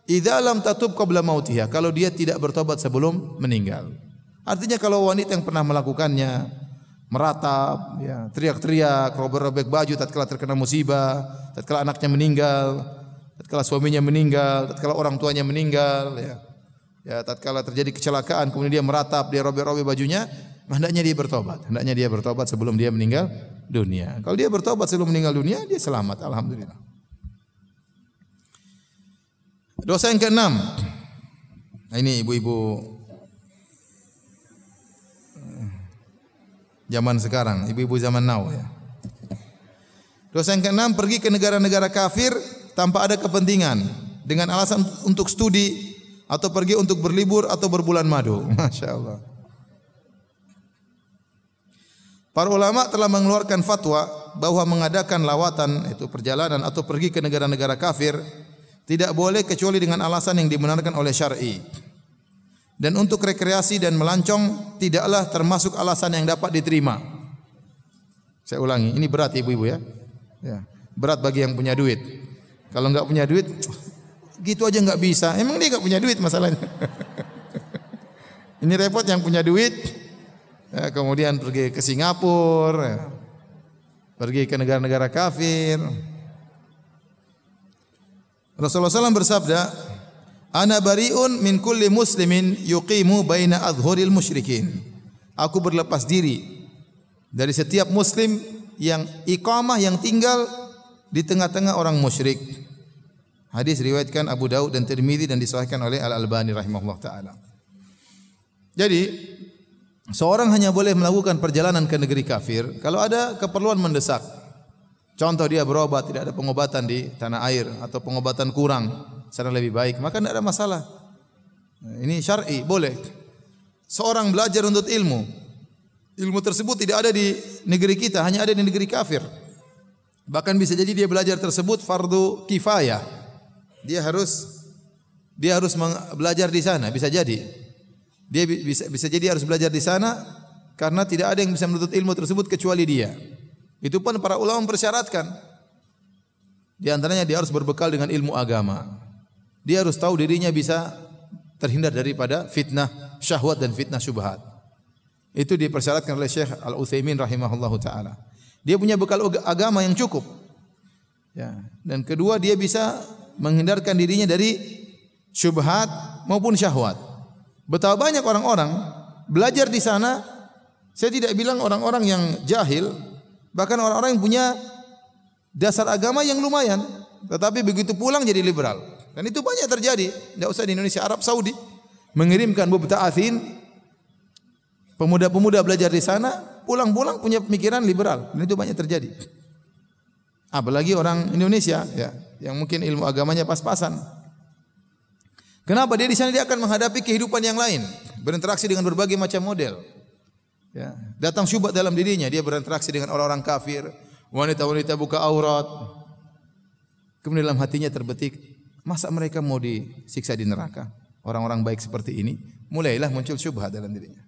idza lam tatub qabla mautiha, kalau dia tidak bertobat sebelum meninggal. Artinya kalau wanita yang pernah melakukannya, meratap, ya, teriak-teriak, robek-robek baju tatkala terkena musibah, tatkala anaknya meninggal, tatkala suaminya meninggal, tatkala orang tuanya meninggal, ya. Ya, tatkala terjadi kecelakaan kemudian dia meratap, dia robek-robek bajunya, hendaknya dia bertobat. Hendaknya dia bertobat sebelum dia meninggal dunia. Kalau dia bertobat sebelum meninggal dunia, dia selamat, alhamdulillah. Dosa yang keenam. Nah, ini ibu-ibu zaman sekarang, ibu-ibu zaman now, ya. Dosa yang keenam, pergi ke negara-negara kafir tanpa ada kepentingan dengan alasan untuk studi atau pergi untuk berlibur atau berbulan madu. Masya Allah. Para ulama telah mengeluarkan fatwa bahwa mengadakan lawatan, itu perjalanan atau pergi ke negara-negara kafir, tidak boleh kecuali dengan alasan yang dibenarkan oleh syar'i. Dan untuk rekreasi dan melancong tidaklah termasuk alasan yang dapat diterima. Saya ulangi, ini berat ibu-ibu, ya. Ya, berat bagi yang punya duit. Kalau enggak punya duit, gitu aja enggak bisa. Emang dia enggak punya duit masalahnya. Ini repot yang punya duit. Ya, kemudian pergi ke Singapura, ya, pergi ke negara-negara kafir. Rasulullah SAW bersabda, "Ana bari'un min kulli muslimin yuqimu baina adhhuril musyrikin." Aku berlepas diri dari setiap muslim yang iqamah, yang tinggal di tengah-tengah orang musyrik. Hadis riwayatkan Abu Daud dan Tirmidzi dan disahihkan oleh Al-Albani rahimahullah taala. Jadi, seorang hanya boleh melakukan perjalanan ke negeri kafir kalau ada keperluan mendesak. Contoh dia berobat, tidak ada pengobatan di tanah air atau pengobatan kurang, secara lebih baik, maka tidak ada masalah. Ini syar'i, boleh. Seorang belajar untuk ilmu, ilmu tersebut tidak ada di negeri kita, hanya ada di negeri kafir. Bahkan bisa jadi dia belajar tersebut fardu kifayah. Dia harus belajar di sana, bisa jadi. Dia bisa jadi harus belajar di sana karena tidak ada yang bisa menuntut ilmu tersebut kecuali dia. Itu pun para ulama mempersyaratkan. Di antaranya dia harus berbekal dengan ilmu agama. Dia harus tahu dirinya bisa terhindar daripada fitnah syahwat dan fitnah syubhat. Itu dipersyaratkan oleh Syekh Al-Utsaimin rahimahullahu taala. Dia punya bekal agama yang cukup. Ya, dan kedua dia bisa menghindarkan dirinya dari syubhat maupun syahwat. Betapa banyak orang-orang belajar di sana Saya tidak bilang orang-orang yang jahil, bahkan orang-orang yang punya dasar agama yang lumayan, tetapi begitu pulang jadi liberal. Dan itu banyak terjadi. Tidak usah di Indonesia, Arab Saudi mengirimkan mubta'atsin, pemuda-pemuda belajar di sana, pulang-pulang punya pemikiran liberal. Dan itu banyak terjadi. Apalagi orang Indonesia ya, yang mungkin ilmu agamanya pas-pasan. Kenapa? Dia di sana dia akan menghadapi kehidupan yang lain, berinteraksi dengan berbagai macam model. Ya, datang syubhat dalam dirinya, dia berinteraksi dengan orang-orang kafir, wanita-wanita buka aurat. Kemudian dalam hatinya terbetik, masa mereka mau disiksa di neraka? Orang-orang baik seperti ini, mulailah muncul syubhat dalam dirinya.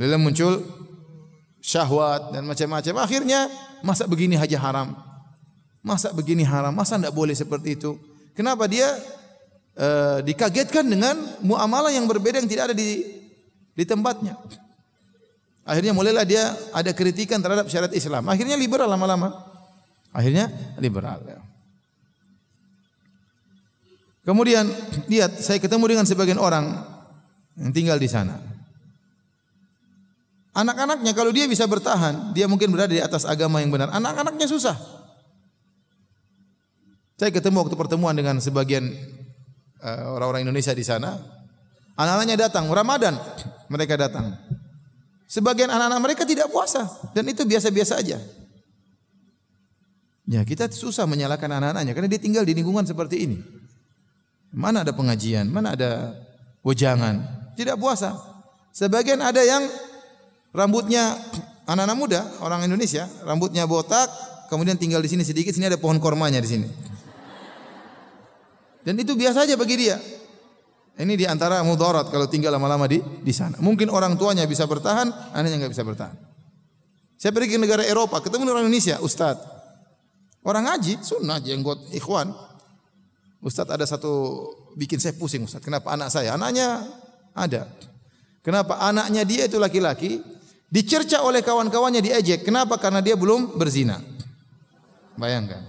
Mulailah muncul syahwat dan macam-macam. Akhirnya, masa begini haja haram? Masa begini haram? Masa tidak boleh seperti itu? Kenapa dia dikagetkan dengan muamalah yang berbeda yang tidak ada di tempatnya? Akhirnya mulailah dia ada kritikan terhadap syariat Islam. Akhirnya liberal lama-lama. Akhirnya liberal. Kemudian lihat, saya ketemu dengan sebagian orang yang tinggal di sana. Anak-anaknya kalau dia bisa bertahan, dia mungkin berada di atas agama yang benar. Anak-anaknya susah. Saya ketemu waktu pertemuan dengan sebagian orang-orang Indonesia di sana. Anak-anaknya datang Ramadan, mereka datang. Sebagian anak-anak mereka tidak puasa dan itu biasa-biasa aja. Ya, kita susah menyalahkan anak-anaknya karena dia tinggal di lingkungan seperti ini. Mana ada pengajian, mana ada wejangan, tidak puasa. Sebagian ada yang rambutnya anak-anak muda, orang Indonesia, rambutnya botak, kemudian tinggal di sini sedikit, sini ada pohon kormanya di sini. Dan itu biasa aja bagi dia. Ini di antara mudarat kalau tinggal lama-lama di sana. Mungkin orang tuanya bisa bertahan, anaknya enggak bisa bertahan. Saya pergi ke negara Eropa, ketemu orang Indonesia, Ustaz. Orang ngaji, sunnah, jenggot, ikhwan. Ustaz ada satu bikin saya pusing, Ustaz. Kenapa anak saya? Anaknya ada. Kenapa anaknya dia itu laki-laki dicerca oleh kawan-kawannya, diejek. Kenapa? Karena dia belum berzina. Bayangkan.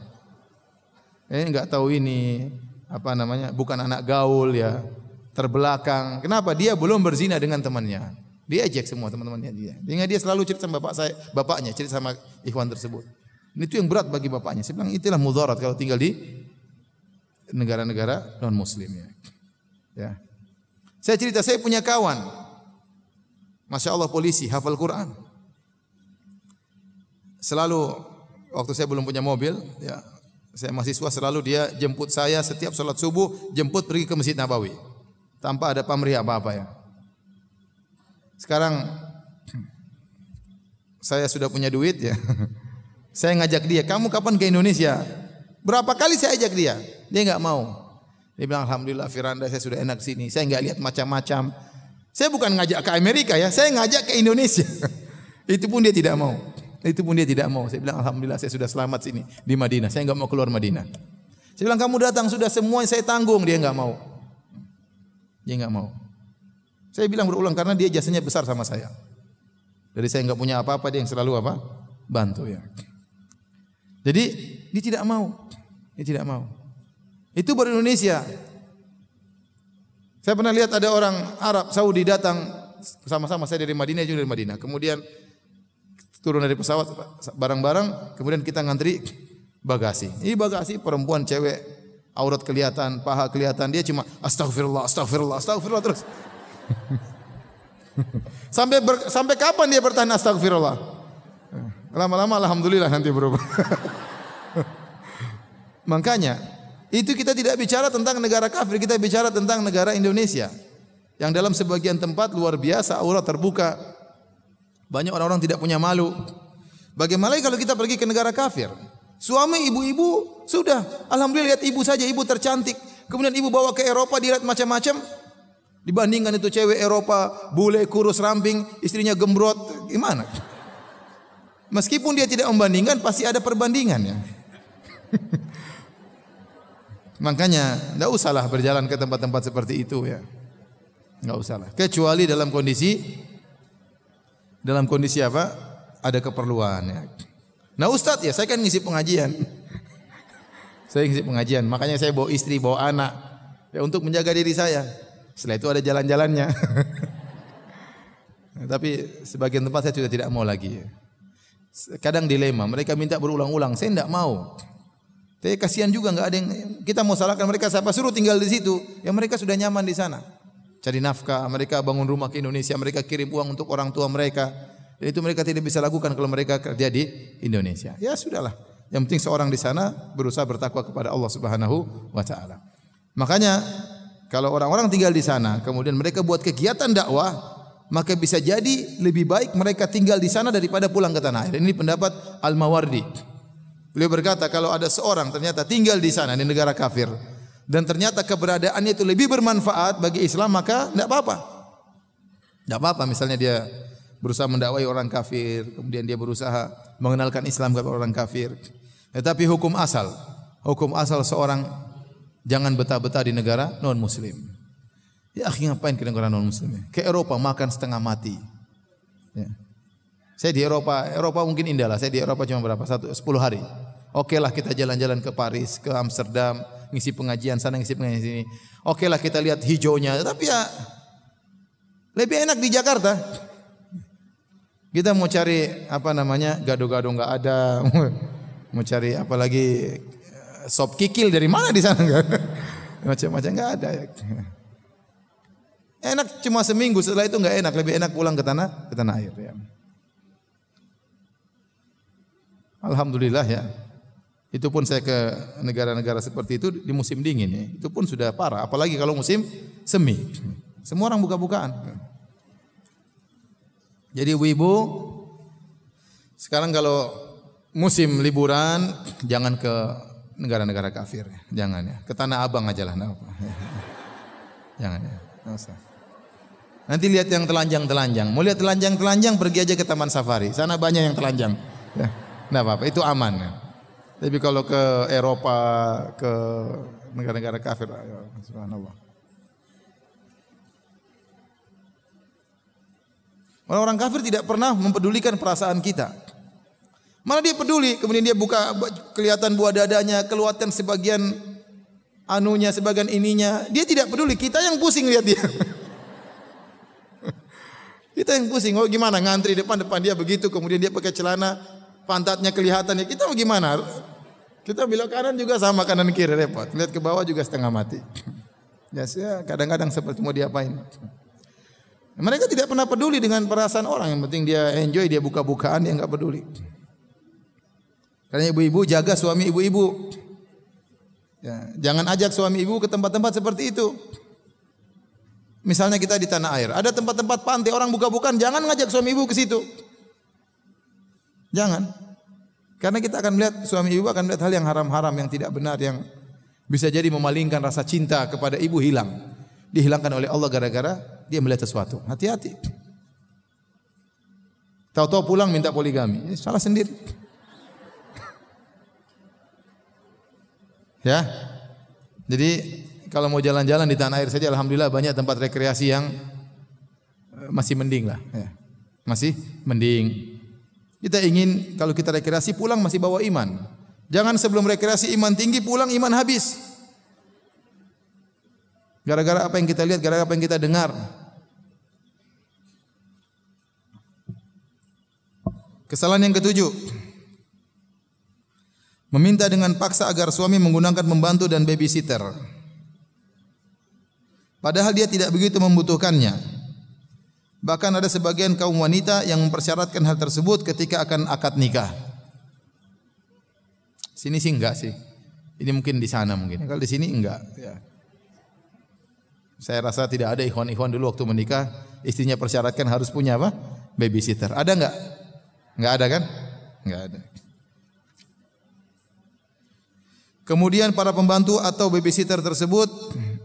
Enggak tahu ini apa namanya? Bukan anak gaul ya. Terbelakang. Kenapa? Dia belum berzina dengan temannya. Dia ejek semua teman-temannya dia. Sehingga dia selalu cerita sama bapaknya, cerita sama ikhwan tersebut. Itu yang berat bagi bapaknya. Saya bilang itulah mudarat kalau tinggal di negara-negara non muslim ya. Saya cerita, saya punya kawan, masya Allah polisi, hafal Quran. Selalu waktu saya belum punya mobil, ya, saya mahasiswa, selalu dia jemput saya setiap sholat subuh, jemput pergi ke Masjid Nabawi. Tanpa ada pamrih apa-apa ya. Sekarang saya sudah punya duit ya. Saya ngajak dia, kamu kapan ke Indonesia? Berapa kali saya ajak dia? Dia enggak mau. Dia bilang alhamdulillah Firanda saya sudah enak sini. Saya enggak lihat macam-macam. Saya bukan ngajak ke Amerika ya, saya ngajak ke Indonesia. Itu pun dia tidak mau. Itu pun dia tidak mau. Saya bilang alhamdulillah saya sudah selamat sini di Madinah. Saya enggak mau keluar Madinah. Saya bilang kamu datang sudah semua saya tanggung, dia enggak mau. Dia enggak mau. Saya bilang berulang karena dia jasanya besar sama saya. Dari saya enggak punya apa-apa, dia yang selalu apa? Bantu ya. Jadi dia tidak mau. Dia tidak mau. Itu baru Indonesia. Saya pernah lihat ada orang Arab Saudi datang sama-sama, saya dari Madinah, juga dari Madinah. Kemudian turun dari pesawat barang-barang, kemudian kita ngantri bagasi. Ini bagasi perempuan, cewek, aurat kelihatan, paha kelihatan, dia cuma astagfirullah, astagfirullah, astagfirullah terus. Sampai kapan dia bertahan astagfirullah? Lama-lama alhamdulillah nanti berubah. Makanya itu kita tidak bicara tentang negara kafir, kita bicara tentang negara Indonesia yang dalam sebagian tempat luar biasa aurat terbuka. Banyak orang-orang tidak punya malu. Bagaimana kalau kita pergi ke negara kafir? Suami ibu-ibu sudah, alhamdulillah lihat ibu saja, ibu tercantik. Kemudian ibu bawa ke Eropa, dilihat macam-macam. Dibandingkan itu cewek Eropa, bule, kurus, ramping, istrinya gembrot, gimana? Meskipun dia tidak membandingkan, pasti ada perbandingan ya. Makanya tidak usahlah berjalan ke tempat-tempat seperti itu ya. Enggak usahlah. Kecuali dalam kondisi apa? Ada keperluan ya. Nah Ustadz ya, saya kan ngisi pengajian. Saya ngisi pengajian, makanya saya bawa istri, bawa anak ya untuk menjaga diri saya. Setelah itu ada jalan-jalannya. Tapi sebagian tempat saya juga tidak mau lagi. Kadang dilema, mereka minta berulang-ulang, saya tidak mau. Tapi kasihan juga enggak ada yang kita mau salahkan mereka, siapa suruh tinggal di situ? Yang mereka sudah nyaman di sana. Cari nafkah, mereka bangun rumah ke Indonesia, mereka kirim uang untuk orang tua mereka. Dan itu mereka tidak bisa lakukan kalau mereka kerja di Indonesia. Ya sudahlah. Yang penting seorang di sana berusaha bertakwa kepada Allah Subhanahu wa taala. Makanya kalau orang-orang tinggal di sana, kemudian mereka buat kegiatan dakwah, maka bisa jadi lebih baik mereka tinggal di sana daripada pulang ke tanah air. Ini pendapat Al-Mawardi. Beliau berkata kalau ada seorang ternyata tinggal di sana di negara kafir dan ternyata keberadaannya itu lebih bermanfaat bagi Islam, maka tidak apa-apa. Tidak apa-apa misalnya dia berusaha mendakwai orang kafir, kemudian dia berusaha mengenalkan Islam kepada orang kafir. Tetapi hukum asal seorang jangan betah-betah di negara non muslim. Ya akhi, ngapain ke negara non muslim? Ke Eropa makan setengah mati. Ya. Saya di Eropa mungkin indah lah. Saya di Eropa cuma berapa? 10 hari. Oke lah kita jalan-jalan ke Paris, ke Amsterdam, ngisi pengajian sana, ngisi pengajian sini. Oke lah kita lihat hijaunya, tapi ya lebih enak di Jakarta. Kita mau cari apa namanya gado-gado nggak ada, mau cari apalagi sop kikil dari mana di sana nggak ada, macam-macam nggak ada. Enak cuma seminggu, setelah itu nggak enak, lebih enak pulang ke tanah air. Ya. Alhamdulillah ya. Itu pun saya ke negara-negara seperti itu di musim dingin ya. Itu pun sudah parah, apalagi kalau musim semi. Semua orang buka-bukaan. Jadi ibu-ibu sekarang kalau musim liburan jangan ke negara-negara kafir, jangan ya. Ke Tanah Abang aja lah, enggak apa. Jangan ya, enggak usah. Nanti lihat yang telanjang-telanjang. Mau lihat telanjang-telanjang pergi aja ke Taman Safari. Sana banyak yang telanjang. Ya, enggak apa-apa, itu aman ya. Tapi kalau ke Eropa, ke negara-negara kafir, ya, subhanallah. Orang-orang kafir tidak pernah mempedulikan perasaan kita. Malah dia peduli, kemudian dia buka kelihatan buah dadanya, keluarkan sebagian anunya, sebagian ininya. Dia tidak peduli, kita yang pusing lihat dia. Kita yang pusing, oh gimana ngantri depan dia begitu, kemudian dia pakai celana, pantatnya kelihatan, ya kita gimana? Kita belok kanan juga sama, kanan kiri repot. Lihat ke bawah juga setengah mati. Ya kadang-kadang seperti mau diapain. Mereka tidak pernah peduli dengan perasaan orang. Yang penting dia enjoy, dia buka-bukaan, dia enggak peduli. Karena ibu-ibu jaga suami ibu-ibu. Ya, jangan ajak suami ibu ke tempat-tempat seperti itu. Misalnya kita di tanah air, ada tempat-tempat pantai orang buka-bukaan, jangan ngajak suami ibu ke situ. Jangan. Karena kita akan melihat, suami ibu akan melihat hal yang haram-haram, yang tidak benar, yang bisa jadi memalingkan rasa cinta kepada ibu hilang. Dihilangkan oleh Allah gara-gara dia melihat sesuatu. Hati-hati. Tahu-tahu pulang minta poligami. Salah sendiri. Ya. Jadi kalau mau jalan-jalan di tanah air saja, alhamdulillah banyak tempat rekreasi yang masih mending lah. Ya. Masih mending. Kita ingin kalau kita rekreasi pulang masih bawa iman. Jangan sebelum rekreasi iman tinggi, pulang iman habis. Gara-gara apa yang kita lihat, gara-gara apa yang kita dengar. Kesalahan yang ketujuh, meminta dengan paksa agar suami menggunakan pembantu dan babysitter. Padahal dia tidak begitu membutuhkannya. Bahkan ada sebagian kaum wanita yang mempersyaratkan hal tersebut ketika akan akad nikah. Sini sih enggak sih. Ini mungkin di sana mungkin. Kalau di sini enggak. Ya. Saya rasa tidak ada ikhwan-ikhwan dulu waktu menikah istrinya persyaratkan harus punya apa? Babysitter. Ada enggak? Enggak ada kan? Enggak ada. Kemudian para pembantu atau babysitter tersebut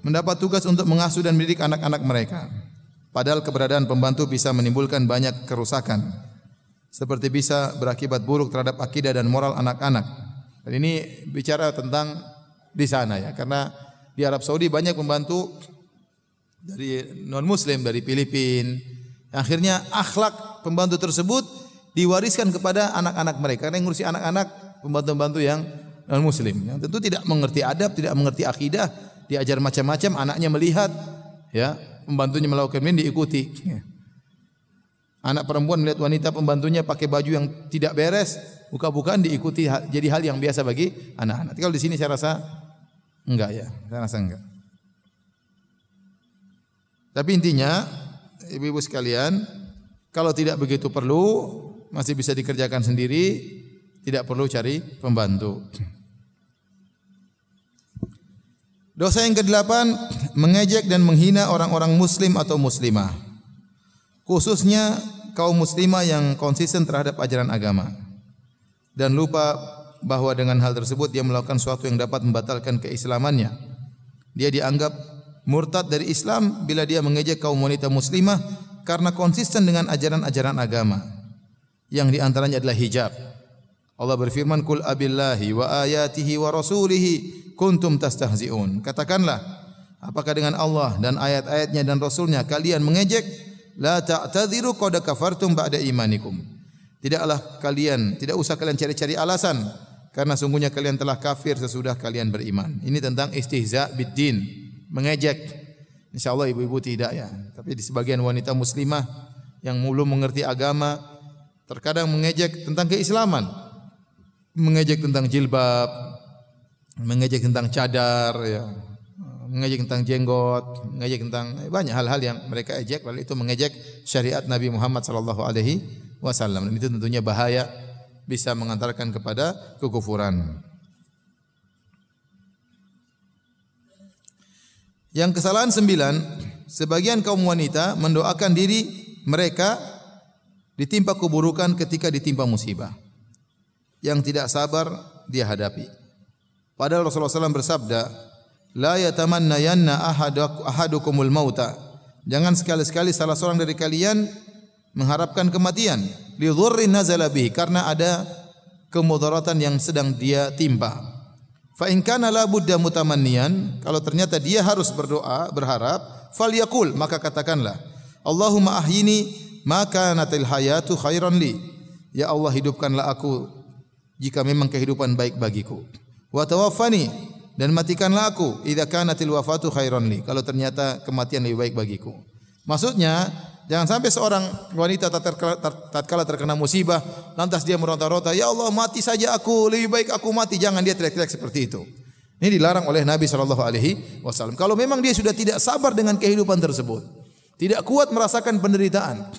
mendapat tugas untuk mengasuh dan mendidik anak-anak mereka. Padahal keberadaan pembantu bisa menimbulkan banyak kerusakan. Seperti bisa berakibat buruk terhadap akidah dan moral anak-anak. Dan ini bicara tentang di sana ya. Karena di Arab Saudi banyak pembantu dari non-muslim, dari Filipina. Akhirnya akhlak pembantu tersebut diwariskan kepada anak-anak mereka. Karena yang ngurusi anak-anak pembantu-pembantu yang non-muslim. Yang tentu tidak mengerti adab, tidak mengerti akidah, diajar macam-macam, anaknya melihat, ya, pembantunya melakukan ini diikuti. Ya. Anak perempuan melihat wanita pembantunya pakai baju yang tidak beres, buka-bukaan diikuti jadi hal yang biasa bagi anak-anak. Kalau di sini saya rasa enggak ya, saya rasa enggak. Tapi intinya, ibu-ibu sekalian, kalau tidak begitu perlu, masih bisa dikerjakan sendiri, tidak perlu cari pembantu. Dosa yang ke-8, mengejek dan menghina orang-orang muslim atau muslimah. Khususnya kaum muslimah yang konsisten terhadap ajaran agama. Dan lupa bahwa dengan hal tersebut dia melakukan sesuatu yang dapat membatalkan keislamannya. Dia dianggap murtad dari Islam bila dia mengejek kaum wanita muslimah karena konsisten dengan ajaran-ajaran agama. Yang diantaranya adalah hijab. Allah berfirman, "Qul abillahi wa ayatihi wa rasulihi kuntum tastahzi'un." Katakanlah, apakah dengan Allah dan ayat-ayatnya dan Rasulnya kalian mengejek? La ta'tadhiru qad kafartum ba'da imanikum. Tidak usah kalian cari-cari alasan karena sungguhnya kalian telah kafir sesudah kalian beriman. Ini tentang istihza biddin, mengejek. Insyaallah ibu-ibu tidak ya. Tapi di sebagian wanita muslimah yang belum mengerti agama terkadang mengejek tentang keislaman. Mengejek tentang jilbab, mengejek tentang cadar ya. Mengejek tentang jenggot, mengejek tentang banyak hal-hal yang mereka ejek, lalu itu mengejek syariat Nabi Muhammad sallallahu alaihi wasallam. Dan itu tentunya bahaya, bisa mengantarkan kepada kekufuran. Yang kesalahan 9, sebagian kaum wanita mendoakan diri mereka ditimpa keburukan ketika ditimpa musibah yang tidak sabar dia hadapi. Padahal Rasulullah SAW bersabda, la yatamannayanna ahadukumul mauta. Jangan sekali-sekali salah seorang dari kalian mengharapkan kematian li dhurrin nazala bihi, karena ada kemudaratan yang sedang dia timpa. Fa in kana la budda mutamanniyan, kalau ternyata dia harus berdoa berharap, falyaqul, maka katakanlah, Allahumma ahyini ma kanatil hayatu khairan li. Ya Allah, hidupkanlah aku jika memang kehidupan baik bagiku. Wa tawaffani, dan matikanlah aku idza kanatil wafatu khairan li, kalau ternyata kematian lebih baik bagiku. Maksudnya, jangan sampai seorang wanita tatkala terkena musibah lantas dia meronta-ronta, ya Allah mati saja aku, lebih baik aku mati. Jangan dia teriak-teriak seperti itu. Ini dilarang oleh Nabi sallallahu alaihi wasallam. Kalau memang dia sudah tidak sabar dengan kehidupan tersebut, tidak kuat merasakan penderitaan,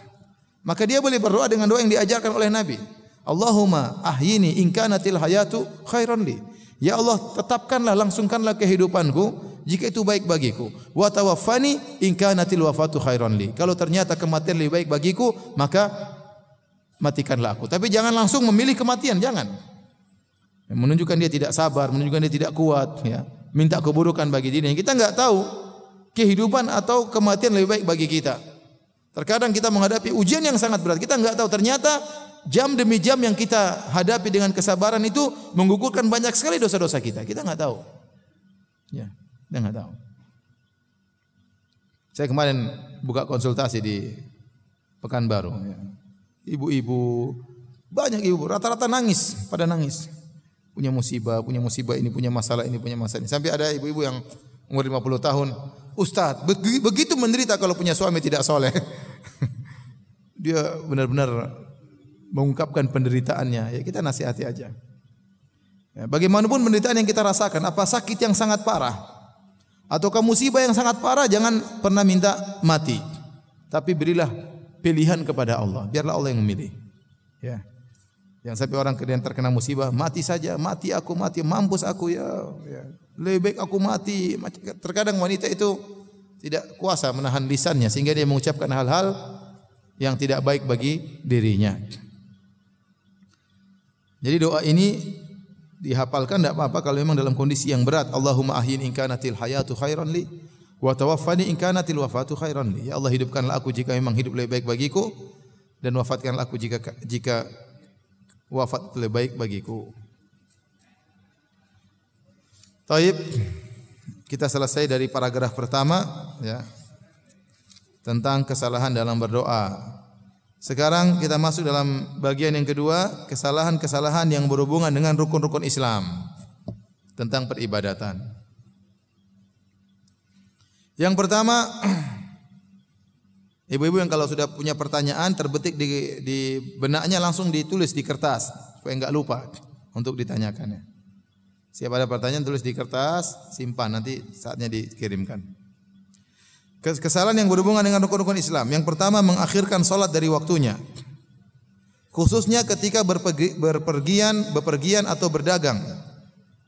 maka dia boleh berdoa dengan doa yang diajarkan oleh Nabi. Allahumma ahyini in kanatil hayatu khairan li. Ya Allah, tetapkanlah, langsungkanlah kehidupanku jika itu baik bagiku. Wa tawaffani in kanatil wafatu khairan li. Kalau ternyata kematian lebih baik bagiku, maka matikanlah aku. Tapi jangan langsung memilih kematian, jangan. Menunjukkan dia tidak sabar, menunjukkan dia tidak kuat, ya. Minta keburukan bagi dirinya. Kita enggak tahu kehidupan atau kematian lebih baik bagi kita. Terkadang kita menghadapi ujian yang sangat berat. Kita enggak tahu ternyata jam demi jam yang kita hadapi dengan kesabaran itu menggugurkan banyak sekali dosa-dosa kita. Kita enggak tahu. Ya, kita enggak tahu. Saya kemarin buka konsultasi di Pekanbaru. Ya. Ibu-ibu, banyak ibu, rata-rata nangis, pada nangis. Punya musibah ini, punya masalah ini. Sampai ada ibu-ibu yang umur 50 tahun, Ustaz, begitu menderita kalau punya suami tidak soleh. Dia benar-benar mengungkapkan penderitaannya. Ya, kita nasihati aja. Ya, bagaimanapun penderitaan yang kita rasakan, apa sakit yang sangat parah, ataukah musibah yang sangat parah, jangan pernah minta mati. Tapi berilah pilihan kepada Allah. Biarlah Allah yang memilih. Ya. Yang sampai orang kemudian terkena musibah, mati saja, mati aku, mati, mampus aku ya. Lebih baik aku mati. Terkadang wanita itu tidak kuasa menahan lisannya sehingga dia mengucapkan hal-hal yang tidak baik bagi dirinya. Jadi doa ini dihafalkan tidak apa-apa kalau memang dalam kondisi yang berat. Allahumma ahyin in kanatil hayatu khairan li wa tawaffani in kanatil wafatu khairan li. Ya Allah, hidupkanlah aku jika memang hidup lebih baik bagiku, dan wafatkanlah aku jika wafat lebih baik bagiku. Taib, kita selesai dari paragraf pertama ya, tentang kesalahan dalam berdoa. Sekarang kita masuk dalam bagian yang kedua, kesalahan-kesalahan yang berhubungan dengan rukun-rukun Islam tentang peribadatan. Yang pertama, Ibu-ibu yang kalau sudah punya pertanyaan terbetik di benaknya langsung ditulis di kertas supaya enggak lupa untuk ditanyakannya. Siapa ada pertanyaan tulis di kertas, simpan nanti saatnya dikirimkan. Kesalahan yang berhubungan dengan rukun-rukun Islam. Yang pertama mengakhirkan salat dari waktunya. Khususnya ketika bepergian atau berdagang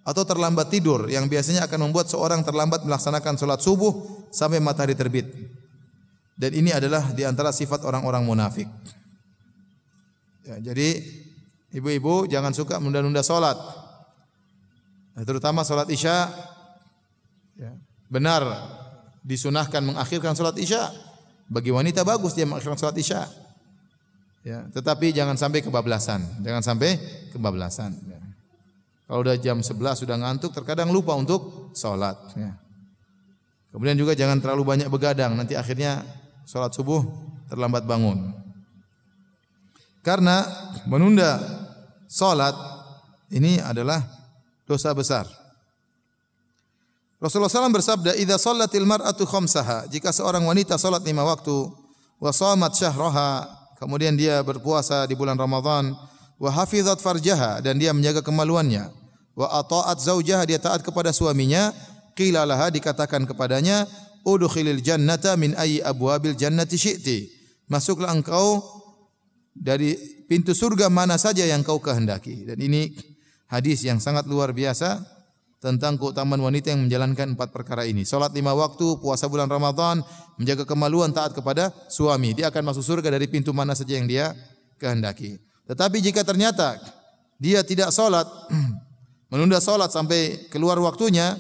atau terlambat tidur yang biasanya akan membuat seorang terlambat melaksanakan salat subuh sampai matahari terbit. Dan ini adalah di antara sifat orang-orang munafik. Ya, jadi ibu-ibu jangan suka menunda-nunda salat. Terutama salat Isya. Ya, benar disunahkan mengakhirkan salat Isya. Bagi wanita bagus dia mengakhirkan salat Isya. Ya, tetapi jangan sampai kebablasan. Jangan sampai kebablasan. Ya. Kalau udah jam 11 sudah ngantuk, terkadang lupa untuk salat. Ya. Kemudian juga jangan terlalu banyak begadang. Nanti akhirnya salat subuh terlambat bangun. Karena menunda salat ini adalah dosa besar. Rasulullah SAW bersabda, "Idza shallatil mar'atu khamsaha," jika seorang wanita salat 5 waktu, wa shamat syahraha, kemudian dia berpuasa di bulan Ramadan, wa hafizat farjaha, dan dia menjaga kemaluannya, wa ata'at zaujaha, dia taat kepada suaminya, qila laha, dikatakan kepadanya, udkhilil jannata min ayyi abwabil jannati syi'ti, masuklah engkau dari pintu surga mana saja yang kau kehendaki. Dan ini hadis yang sangat luar biasa tentang keutamaan wanita yang menjalankan 4 perkara ini. Salat 5 waktu, puasa bulan Ramadan, menjaga kemaluan, taat kepada suami. Dia akan masuk surga dari pintu mana saja yang dia kehendaki. Tetapi jika ternyata dia tidak salat, menunda salat sampai keluar waktunya,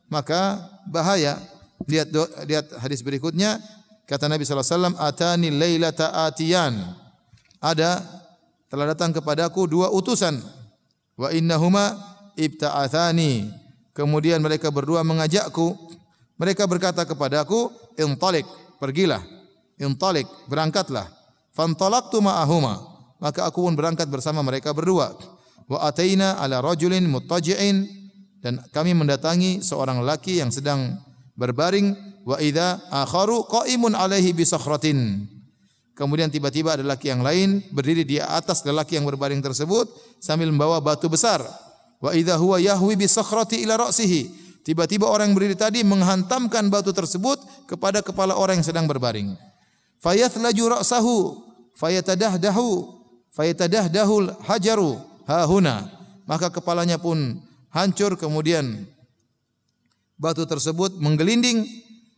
maka bahaya. Lihat hadis berikutnya, kata Nabi sallallahu alaihi wasallam, "Atani lailata atiyan." Telah datang kepadaku 2 utusan. Wa innahuma ibta'athani. Kemudian mereka berdua mengajakku. Mereka berkata kepadaku, "Intalik," pergilah. "Intalik," berangkatlah. Fantalaqtu ma'ahuma, maka aku pun berangkat bersama mereka berdua. Wa ataina ala rajulin muttaji'in, dan kami mendatangi seorang lelaki yang sedang berbaring, wa idza akharu qaimun alaihi bi sakhratin. Kemudian tiba-tiba ada lelaki yang lain berdiri di atas lelaki yang berbaring tersebut sambil membawa batu besar. Wa idza huwa yahwi bi sakhrati ila ra'sihi. Tiba-tiba orang yang berdiri tadi menghantamkan batu tersebut kepada kepala orang yang sedang berbaring. Fayathlaju ra'sahu fayatadahdahul hajaru hahuna. Maka kepalanya pun hancur, kemudian batu tersebut menggelinding,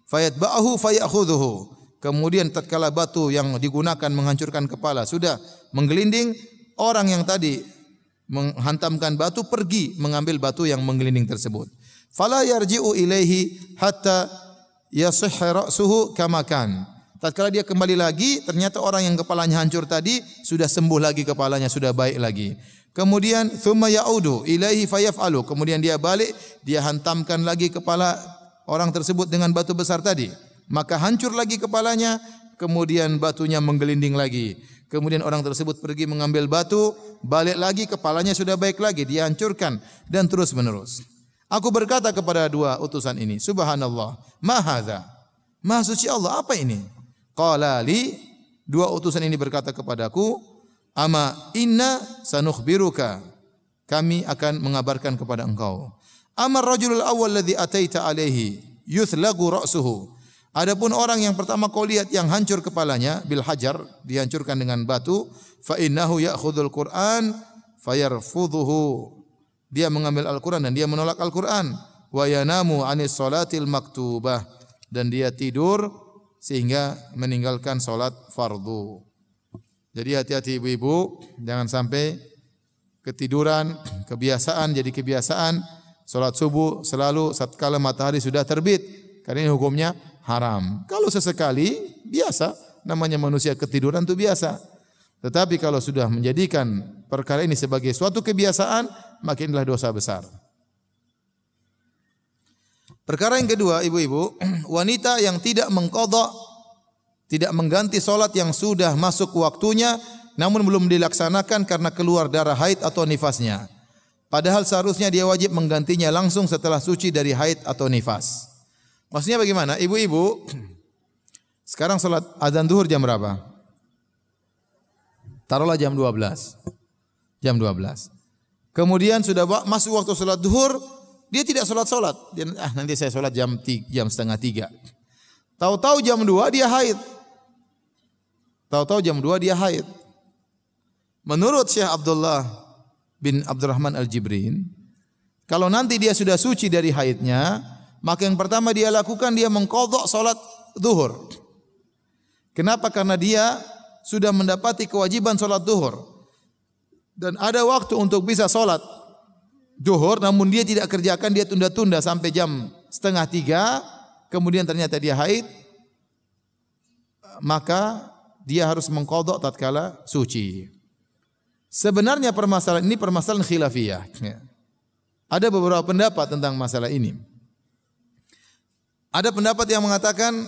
fayatba'ahu fayakhudhuhu. Kemudian tatkala batu yang digunakan menghancurkan kepala sudah menggelinding, orang yang tadi menghantamkan batu pergi mengambil batu yang menggelinding tersebut. Fala yarji'u ilaihi hatta yasihha ra'suhu kama kan. Tatkala dia kembali lagi, ternyata orang yang kepalanya hancur tadi sudah sembuh lagi kepalanya, sudah baik lagi. Kemudian thumma ya'udu ilaihi fayaf'alu. Kemudian dia balik, dia hantamkan lagi kepala orang tersebut dengan batu besar tadi. Maka hancur lagi kepalanya, kemudian batunya menggelinding lagi. Kemudian orang tersebut pergi mengambil batu, balik lagi kepalanya sudah baik lagi, dia hancurkan dan terus menerus. Aku berkata kepada 2 utusan ini, "Subhanallah, ma hadza?" Maha suci Allah, apa ini? Qala li, 2 utusan ini berkata kepadaku, "Ama inna sanukhbiruka," kami akan mengabarkan kepada engkau. "Amar rajulul awwal ladzi ataita alaihi yuthlagu ra'suhu." Adapun orang yang pertama kau lihat yang hancur kepalanya bil hajar, dihancurkan dengan batu, fa innahu ya'khudul Qur'an fayarfudhuhu. Dia mengambil Al-Qur'an dan dia menolak Al-Qur'an. Wa yanamu 'anis shalatil maktubah, dan dia tidur sehingga meninggalkan salat fardu. Jadi hati-hati ibu-ibu, jangan sampai ketiduran, kebiasaan jadi kebiasaan. Salat subuh selalu tatkala matahari sudah terbit, karena ini hukumnya haram. Kalau sesekali biasa, namanya manusia ketiduran itu biasa. Tetapi kalau sudah menjadikan perkara ini sebagai suatu kebiasaan, makinlah dosa besar. Perkara yang kedua, ibu-ibu, wanita yang tidak mengqadha, tidak mengganti salat yang sudah masuk waktunya namun belum dilaksanakan karena keluar darah haid atau nifasnya. Padahal seharusnya dia wajib menggantinya langsung setelah suci dari haid atau nifas. Maksudnya bagaimana? Ibu-ibu, Sekarang salat azan zuhur jam berapa? Taruhlah jam 12. Jam 12. Kemudian sudah masuk waktu salat zuhur, dia tidak salat. Dia nanti saya salat jam setengah 3. Tahu-tahu jam 2 dia haid. Menurut Syekh Abdullah bin Abdurrahman Al-Jibrin, kalau nanti dia sudah suci dari haidnya, maka yang pertama dia lakukan, dia mengqadha salat zuhur. Kenapa? Karena dia sudah mendapati kewajiban salat zuhur. Dan ada waktu untuk bisa salat zuhur, namun dia tidak kerjakan, dia tunda-tunda sampai jam setengah 3, kemudian ternyata dia haid, maka dia harus mengqadha tatkala suci. Sebenarnya permasalahan ini permasalahan khilafiyah. Ada beberapa pendapat tentang masalah ini. Ada pendapat yang mengatakan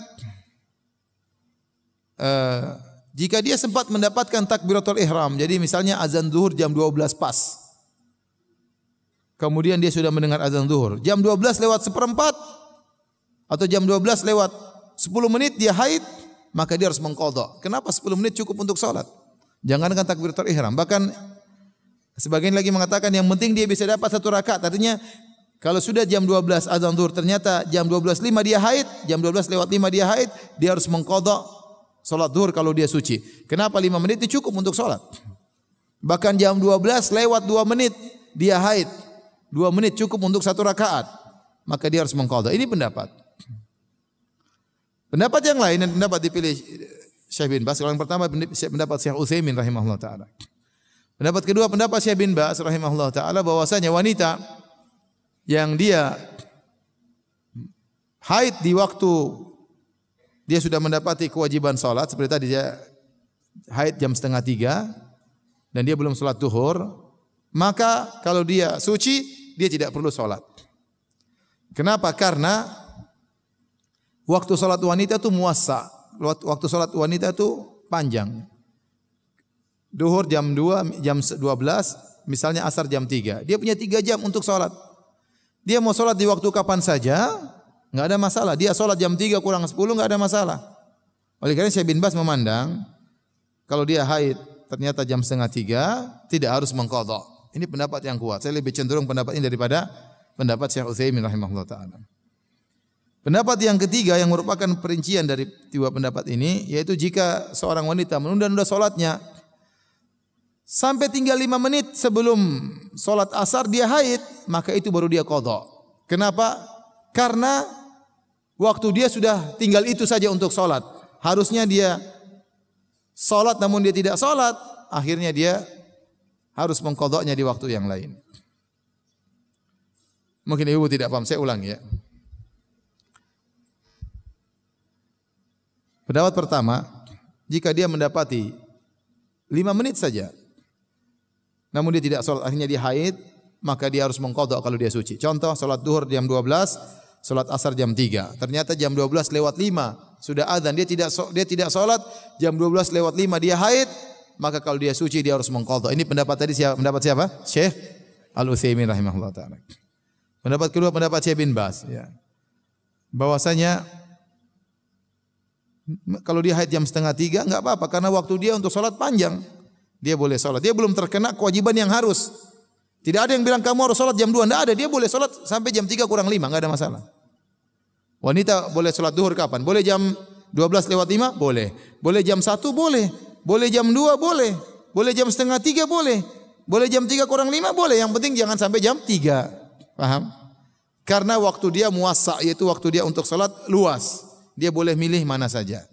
jika dia sempat mendapatkan takbiratul ihram, jadi misalnya azan zuhur jam 12 pas, kemudian dia sudah mendengar azan zuhur jam 12 lewat seperempat atau jam 12 lewat 10 menit dia haid, maka dia harus mengqadha. Kenapa 10 menit cukup untuk salat? Jangankan takbiratul ihram, bahkan sebagian lagi mengatakan yang penting dia bisa dapat 1 rakaat. Artinya kalau sudah jam 12 azan zuhur, ternyata jam 12.05 dia haid, jam 12 lewat 5 dia haid, dia harus mengqadha salat zuhur kalau dia suci. Kenapa 5 menit itu cukup untuk salat? Bahkan jam 12 lewat 2 menit dia haid, 2 menit cukup untuk 1 rakaat, maka dia harus mengqadha. Ini pendapat. Pendapat yang lain dan pendapat dipilih Syekh bin Baz. Yang pertama pendapat Syekh Utsaimin rahimahullah taala. Pendapat kedua pendapat Syekh bin Baz rahimahullah taala bahwasanya wanita yang dia haid di waktu dia sudah mendapati kewajiban salat, seperti tadi dia haid jam setengah 3 dan dia belum salat zuhur, maka kalau dia suci dia tidak perlu salat. Kenapa? Karena waktu salat wanita itu muwassa. Waktu salat wanita itu panjang. Duhur jam 2, jam 12, misalnya asar jam 3. Dia punya 3 jam untuk salat. Dia mau salat di waktu kapan saja, enggak ada masalah. Dia salat jam 3 kurang 10 enggak ada masalah. Oleh karena Syekh bin Baz memandang kalau dia haid ternyata jam setengah 3 tidak harus mengqadha. Ini pendapat yang kuat. Saya lebih cenderung pendapat ini daripada pendapat Syekh Utsaimin rahimahullah taala. Pendapat yang ketiga yang merupakan perincian dari 2 pendapat ini, yaitu jika seorang wanita menunda-nunda salatnya sampai tinggal 5 menit sebelum salat asar dia haid, maka itu baru dia qadha. Kenapa? Karena waktu dia sudah tinggal itu saja untuk salat. Harusnya dia salat namun dia tidak salat, akhirnya dia harus mengqadhanya di waktu yang lain. Mungkin ibu tidak paham, saya ulang ya. Pendapat pertama, jika dia mendapati 5 menit saja, namun dia tidak salat, akhirnya dia haid, maka dia harus mengqadha kalau dia suci. Contoh, salat zuhur jam 12, salat asar jam 3. Ternyata jam 12 lewat 5 sudah azan, dia tidak salat, jam 12 lewat 5 dia haid, maka kalau dia suci dia harus mengqadha. Ini pendapat tadi pendapat siapa? Syekh Al-Utsaimin rahimahullah taala. Pendapat kedua pendapat Syekh bin Baz ya. Bahwasanya kalau dia haid jam setengah 3 enggak apa-apa karena waktu dia untuk salat panjang. Dia boleh salat. Dia belum terkena kewajiban yang harus. Tidak ada yang bilang kamu harus salat jam 2, enggak ada. Dia boleh salat sampai jam 3 kurang 5, enggak ada masalah. Wanita boleh salat zuhur kapan? Boleh jam 12 lewat 5? Boleh. Boleh jam 1? Boleh. Boleh jam 2? Boleh. Boleh jam setengah 3? Boleh. Boleh jam 3 kurang 5? Boleh. Yang penting jangan sampai jam 3. Paham? Karena waktu dia muwassa, yaitu waktu dia untuk salat luas. Dia boleh milih mana saja.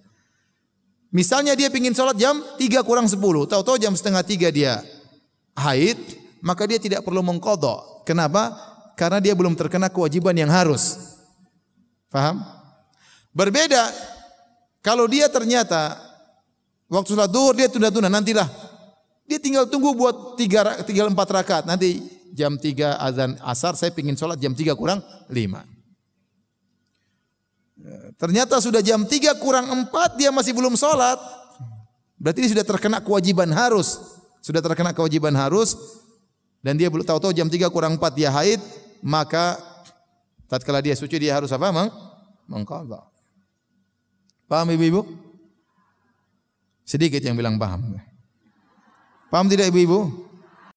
Misalnya dia ingin salat jam 3 kurang 10, tahu-tahu jam setengah 3 dia haid, maka dia tidak perlu mengqadha. Kenapa? Karena dia belum terkena kewajiban yang harus. Faham? Berbeda kalau dia ternyata waktu salat zuhur dia tunda-tunda, nantilah. Dia tinggal tunggu buat 4 rakaat. Nanti jam 3 azan asar saya ingin salat jam 3 kurang 5. Ternyata sudah jam 3 kurang 4 dia masih belum salat. Berarti dia sudah terkena kewajiban harus. Sudah terkena kewajiban harus dan dia belum tahu-tahu jam 3 kurang 4 dia haid, maka tatkala dia suci dia harus apa? Mengqadha. Paham ibu-ibu? Sedikit yang bilang paham. Paham tidak ibu-ibu?